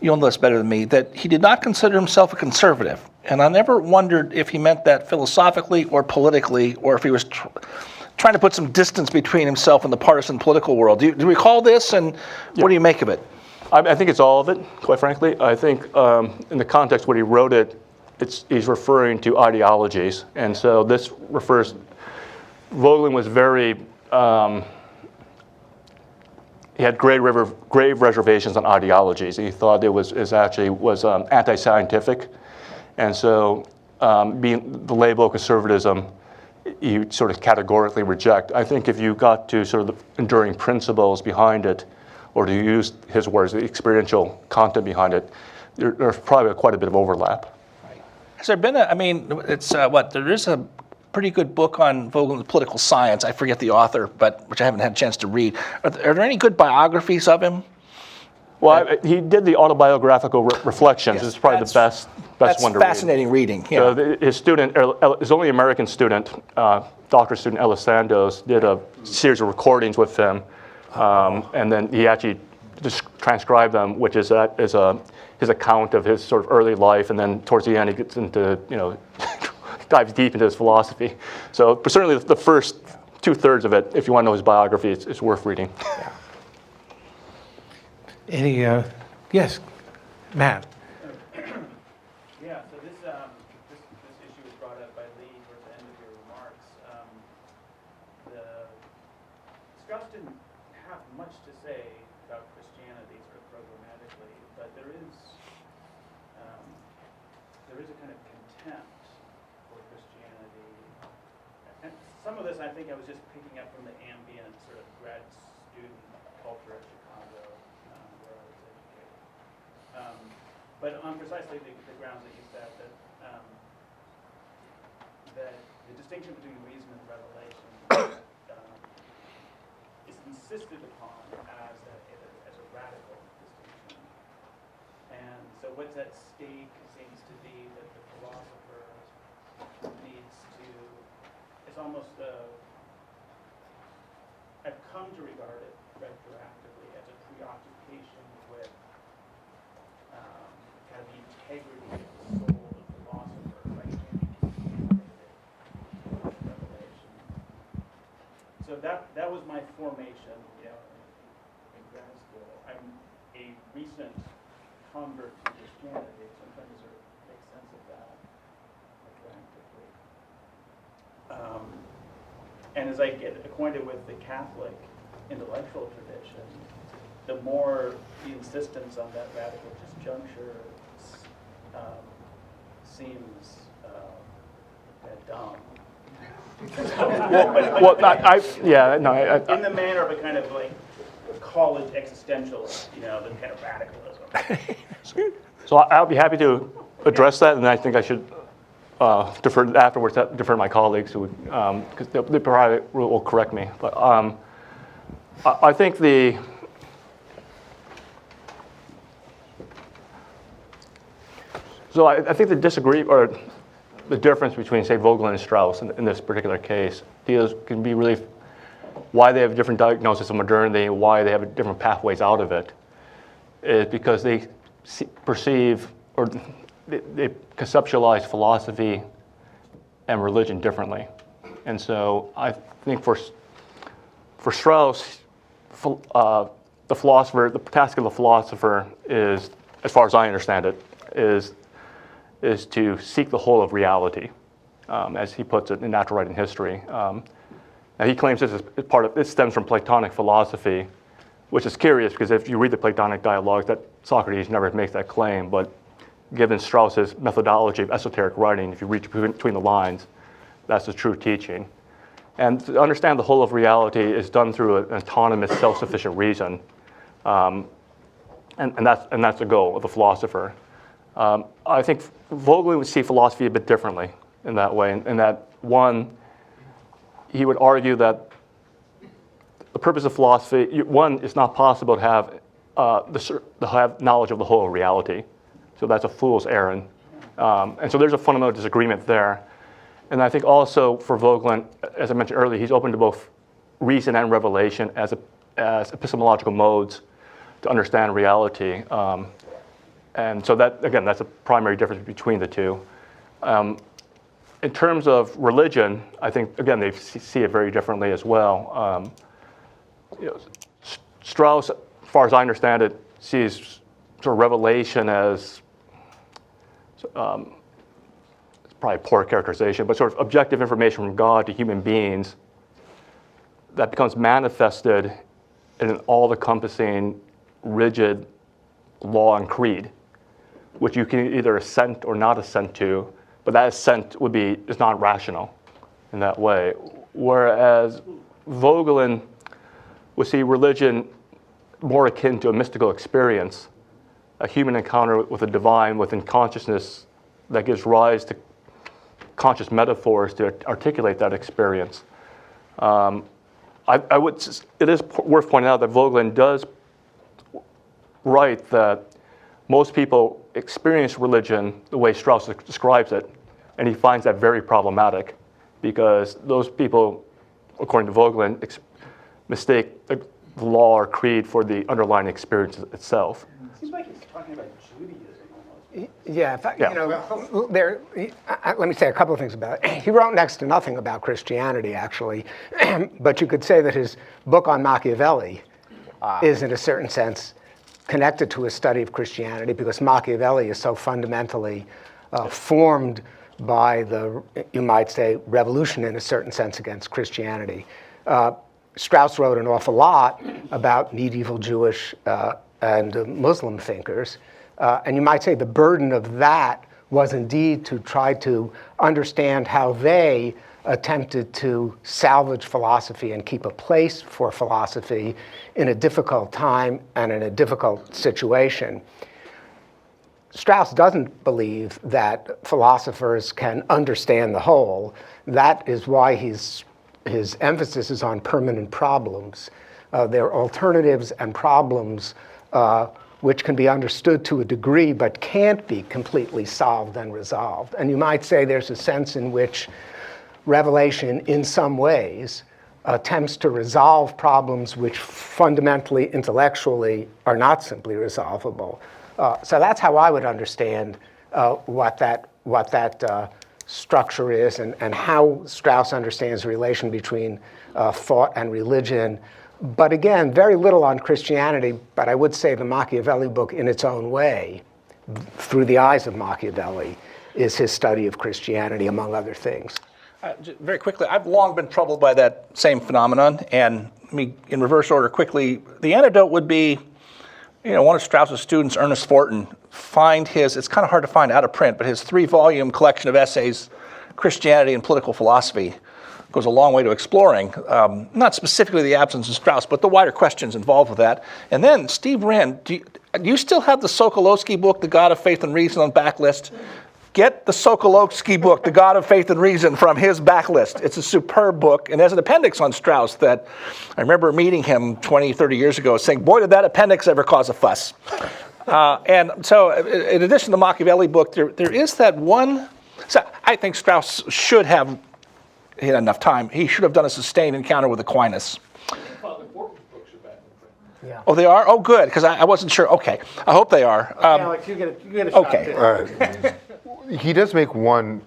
you'll know this better than me, that he did not consider himself a conservative, and I never wondered if he meant that philosophically or politically, or if he was trying to put some distance between himself and the partisan political world. Do you recall this, and what do you make of it? I think it's all of it, quite frankly. I think in the context when he wrote it, he's referring to ideologies. And so this refers, Voegelin was very, he had grave reservations on ideologies. He thought it was anti-scientific. And so being the label of conservatism, you sort of categorically reject. I think if you got to sort of the enduring principles behind it, or to use his words, the experiential content behind it, there's probably quite a bit of overlap. Right. Has there been there is a pretty good book on Voegelin's political science. I forget the author, but which I haven't had a chance to read. Are there any good biographies of him? Well, he did the autobiographical reflections. Yes, It's probably the best one to read. That's fascinating reading. Yeah. So his student, his only American student, doctoral student Ellis Sandoz, did a series of recordings with him. And then he actually just transcribed them, which is his account of his sort of early life, and then towards the end he gets into, dives deep into his philosophy. So, but certainly the first 2/3 of it, if you want to know his biography, it's worth reading. Yeah. Any, yes, Matt. Yeah, so this issue was brought up by Lee towards the end of your remarks. Strauss didn't have much to say about Christianity sort of programmatically, but there is a kind of contempt for Christianity. And some of this I think I was just picking up from the ambient sort of grad student culture at Chicago, where I was educated. But on precisely the grounds that you said, that the distinction between reason and revelation is insisted upon as a radical distinction. And so what's at stake seems to be that the philosopher needs to, it's almost I've come to regard it retroactively as a preoccupation with kind of the integrity of the soul of the philosopher, right? Revelation. So that was my formation, in grad school. I'm a recent convert to Christianity, so I'm trying to sort of make sense of that retroactively. And as I get acquainted with the Catholic intellectual tradition, the more the insistence on that radical disjuncture seems dumb. In the manner of a kind of like college existentialist, the kind of radicalism. So I'll be happy to address that, and I think I should defer afterwards. Defer to my colleagues who would, because they probably will correct me. But I think I think the difference between, say, Voegelin and Strauss in this particular case can be really why they have a different diagnosis of modernity, why they have different pathways out of it, is because they perceive or they conceptualize philosophy and religion differently. And so I think for Strauss, the task of the philosopher is, as far as I understand it, is to seek the whole of reality, as he puts it in Natural Right and History. Now he claims this stems from Platonic philosophy, which is curious because if you read the Platonic dialogues, that Socrates never makes that claim. But given Strauss's methodology of esoteric writing, if you read between the lines, that's the true teaching. And to understand the whole of reality is done through an autonomous, self-sufficient reason, and that's the goal of the philosopher. I think Voegelin would see philosophy a bit differently in that way, in that one, he would argue that the purpose of philosophy, one, it's not possible to have knowledge of the whole of reality. So that's a fool's errand. And so there's a fundamental disagreement there. And I think also for Voegelin, as I mentioned earlier, he's open to both reason and revelation as epistemological modes to understand reality. And so that, again, that's a primary difference between the two. In terms of religion, I think, again, they see it very differently as well. Strauss, as far as I understand it, sees sort of revelation as, it's probably a poor characterization, but sort of objective information from God to human beings that becomes manifested in an all-encompassing, rigid law and creed, which you can either assent or not assent to, but that assent is not rational in that way. Whereas Voegelin would see religion more akin to a mystical experience, a human encounter with the divine within consciousness that gives rise to conscious metaphors to articulate that experience. It is worth pointing out that Voegelin does write that most people experience religion the way Strauss describes it, and he finds that very problematic because those people, according to Voegelin, mistake the law or creed for the underlying experience itself. It seems like he's talking about Judaism almost. Yeah, in fact, let me say a couple of things about it. He wrote next to nothing about Christianity, actually, but you could say that his book on Machiavelli is, in a certain sense, connected to his study of Christianity because Machiavelli is so fundamentally formed by the, you might say, revolution in a certain sense against Christianity. Strauss wrote an awful lot about medieval Jewish and Muslim thinkers. And you might say the burden of that was indeed to try to understand how they attempted to salvage philosophy and keep a place for philosophy in a difficult time and in a difficult situation. Strauss doesn't believe that philosophers can understand the whole. That is why his emphasis is on permanent problems. There are alternatives and problems which can be understood to a degree but can't be completely solved and resolved. And you might say there's a sense in which revelation, in some ways, attempts to resolve problems which fundamentally, intellectually, are not simply resolvable. So that's how I would understand what that structure is and how Strauss understands the relation between thought and religion. But again, very little on Christianity, but I would say the Machiavelli book in its own way, through the eyes of Machiavelli, is his study of Christianity, among other things. Very quickly, I've long been troubled by that same phenomenon, and in reverse order quickly, the antidote would be, one of Strauss's students, Ernest Fortin, it's kind of hard to find out of print, but his 3-volume collection of essays, Christianity and Political Philosophy, goes a long way to exploring, not specifically the absence of Strauss, but the wider questions involved with that. And then, Steve Rand, do you still have the Sokolowski book, The God of Faith and Reason, on backlist? Get the Sokolowski book, The God of Faith and Reason, from his backlist. It's a superb book, and there's an appendix on Strauss that I remember meeting him 20, 30 years ago saying, boy, did that appendix ever cause a fuss. And so in addition to the Machiavelli book, there is that one. So I think Strauss should have, he had enough time, he should have done a sustained encounter with Aquinas. Yeah. Oh, they are? Oh, good, because I wasn't sure. Okay, I hope they are. Alex, you get a shot. Okay. Too. He does make one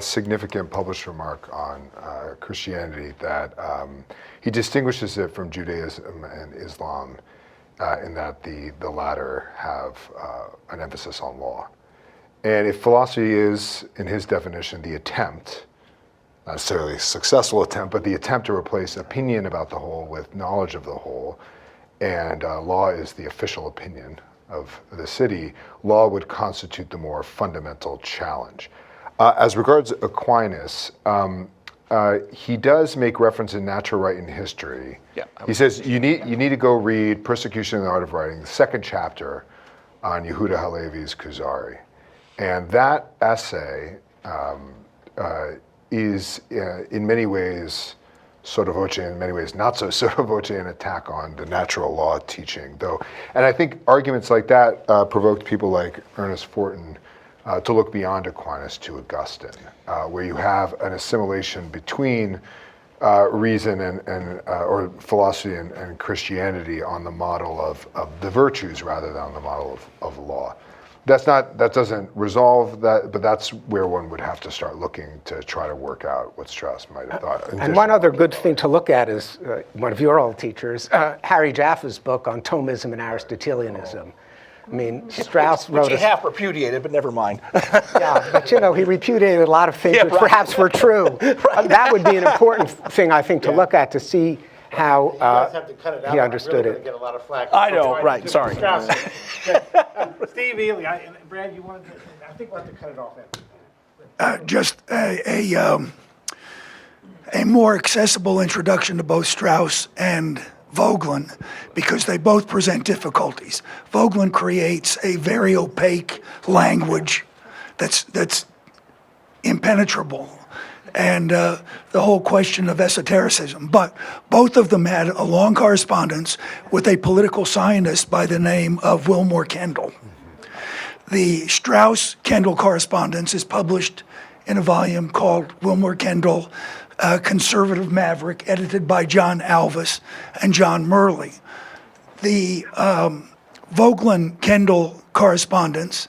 significant published remark on Christianity that he distinguishes it from Judaism and Islam in that the latter have an emphasis on law. And if philosophy is, in his definition, the attempt, not necessarily a successful attempt, but the attempt to replace opinion about the whole with knowledge of the whole, and law is the official opinion of the city, law would constitute the more fundamental challenge. As regards Aquinas, he does make reference in Natural Right and History. Yeah. He says you need to go read Persecution and the Art of Writing, the second chapter on Yehuda Halevi's Kuzari. And that essay is in many ways sotto voce, in many ways not so sotto voce, an attack on the natural law teaching, though. And I think arguments like that provoked people like Ernest Fortin to look beyond Aquinas to Augustine, where you have an assimilation between reason or philosophy and Christianity on the model of the virtues rather than on the model of law. That doesn't resolve that, but that's where one would have to start looking to try to work out what Strauss might have thought. And one other good thing to look at is one of your old teachers, Harry Jaffe's book on Thomism and Aristotelianism. I mean, Strauss wrote Which he half repudiated, but never mind. Yeah, but he repudiated a lot of things which perhaps were true. That would be an important thing, I think, to look at to see how You guys have to cut it out. he understood I'm really it. Get a lot of flack. I know, right, sorry. Steve Ely, and Brad, you wanted to, I think we'll have to cut it off after. Just a more accessible introduction to both Strauss and Voegelin, because they both present difficulties. Voegelin creates a very opaque language that's impenetrable, and the whole question of esotericism. But both of them had a long correspondence with a political scientist by the name of Wilmore Kendall. The Strauss-Kendall correspondence is published in a volume called Wilmore Kendall, Conservative Maverick, edited by John Alvis and John Murley. The Voegelin-Kendall correspondence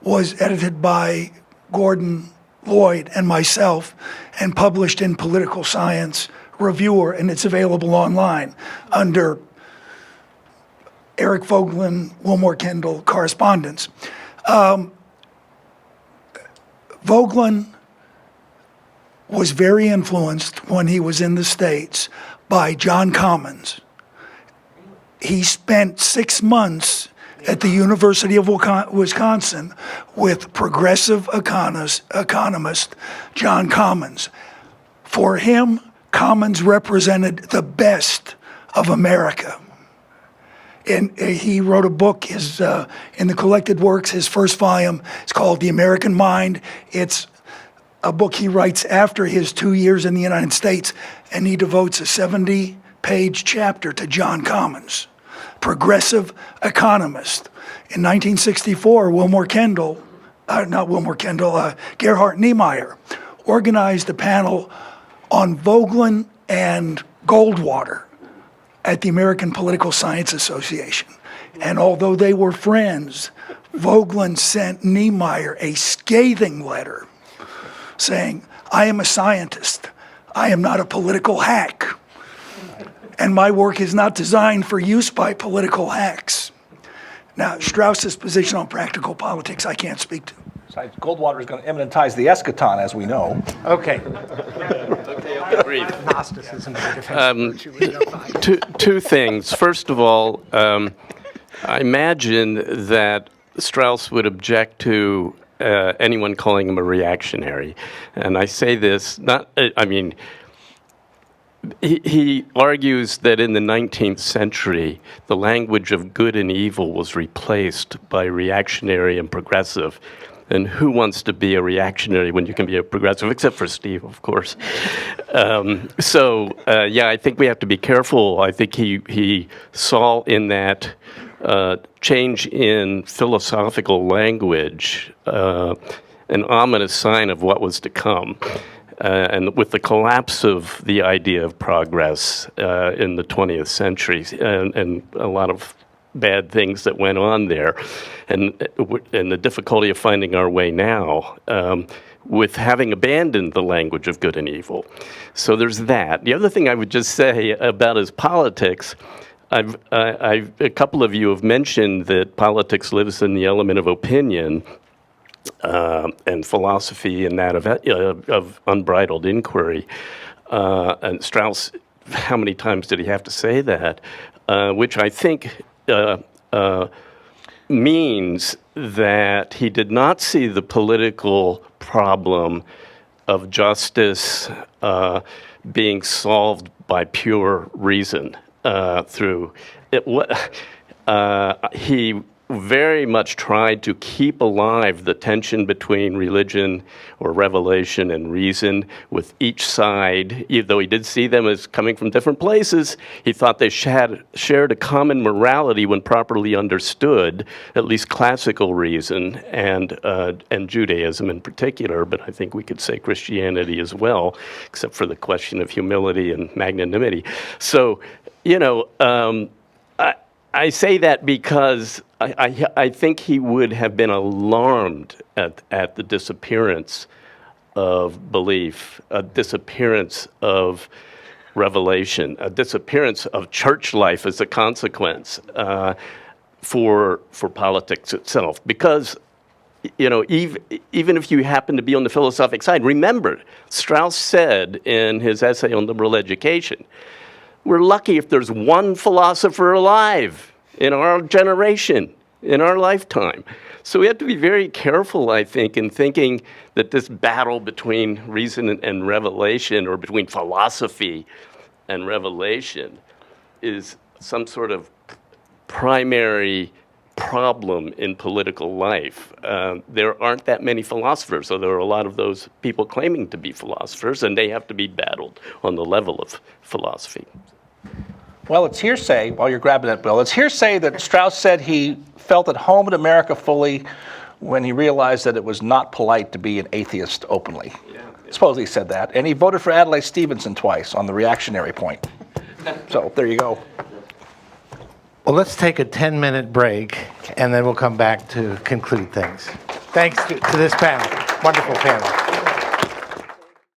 was edited by Gordon Lloyd and myself and published in Political Science Reviewer, and it's available online under Eric Voegelin, Wilmore Kendall correspondence. Voegelin was very influenced when he was in the States by John Commons. He spent 6 months at the University of Wisconsin with progressive economist John Commons. For him, Commons represented the best of America. And he wrote a book, in the collected works, his first volume. It's called The American Mind. It's a book he writes after his 2 years in the United States, and he devotes a 70-page chapter to John Commons, progressive economist. In 1964, Gerhard Niemeyer organized a panel on Voegelin and Goldwater at the American Political Science Association. And although they were friends, Voegelin sent Niemeyer a scathing letter saying, "I am a scientist. I am not a political hack. And my work is not designed for use by political hacks." Now, Strauss's position on practical politics, I can't speak to. Besides, Goldwater is going to eminentize the eschaton, as we know. Okay. Gnosticism is a defense virtue, we don't find. Two things. First of all, I imagine that Strauss would object to anyone calling him a reactionary. And I say this, he argues that in the 19th century, the language of good and evil was replaced by reactionary and progressive. And who wants to be a reactionary when you can be a progressive, except for Steve, of course. I think we have to be careful. I think he saw in that change in philosophical language an ominous sign of what was to come. And with the collapse of the idea of progress in the 20th century and a lot of bad things that went on there, and the difficulty of finding our way now, with having abandoned the language of good and evil. So there's that. The other thing I would just say about his politics, a couple of you have mentioned that politics lives in the element of opinion, and philosophy and that of unbridled inquiry. And Strauss, how many times did he have to say that? Which I think means that he did not see the political problem of justice being solved by pure reason through it. He very much tried to keep alive the tension between religion or revelation and reason with each side. Even though he did see them as coming from different places, he thought they shared a common morality when properly understood, at least classical reason and Judaism in particular, but I think we could say Christianity as well, except for the question of humility and magnanimity. So, I say that because I think he would have been alarmed at the disappearance of belief, a disappearance of revelation, a disappearance of church life as a consequence for politics itself. Because, even if you happen to be on the philosophic side, remember, Strauss said in his essay on liberal education, we're lucky if there's one philosopher alive in our generation, in our lifetime. So we have to be very careful, I think, in thinking that this battle between reason and revelation, or between philosophy and revelation, is some sort of primary problem in political life. There aren't that many philosophers, so there are a lot of those people claiming to be philosophers, and they have to be battled on the level of philosophy. Well, it's hearsay, while you're grabbing that, Bill, it's hearsay that Strauss said he felt at home in America fully when he realized that it was not polite to be an atheist openly. Suppose he said that. And he voted for Adlai Stevenson twice on the reactionary point. So there you go. Well, let's take a 10-minute break, and then we'll come back to conclude things. Thanks to this panel. Wonderful panel.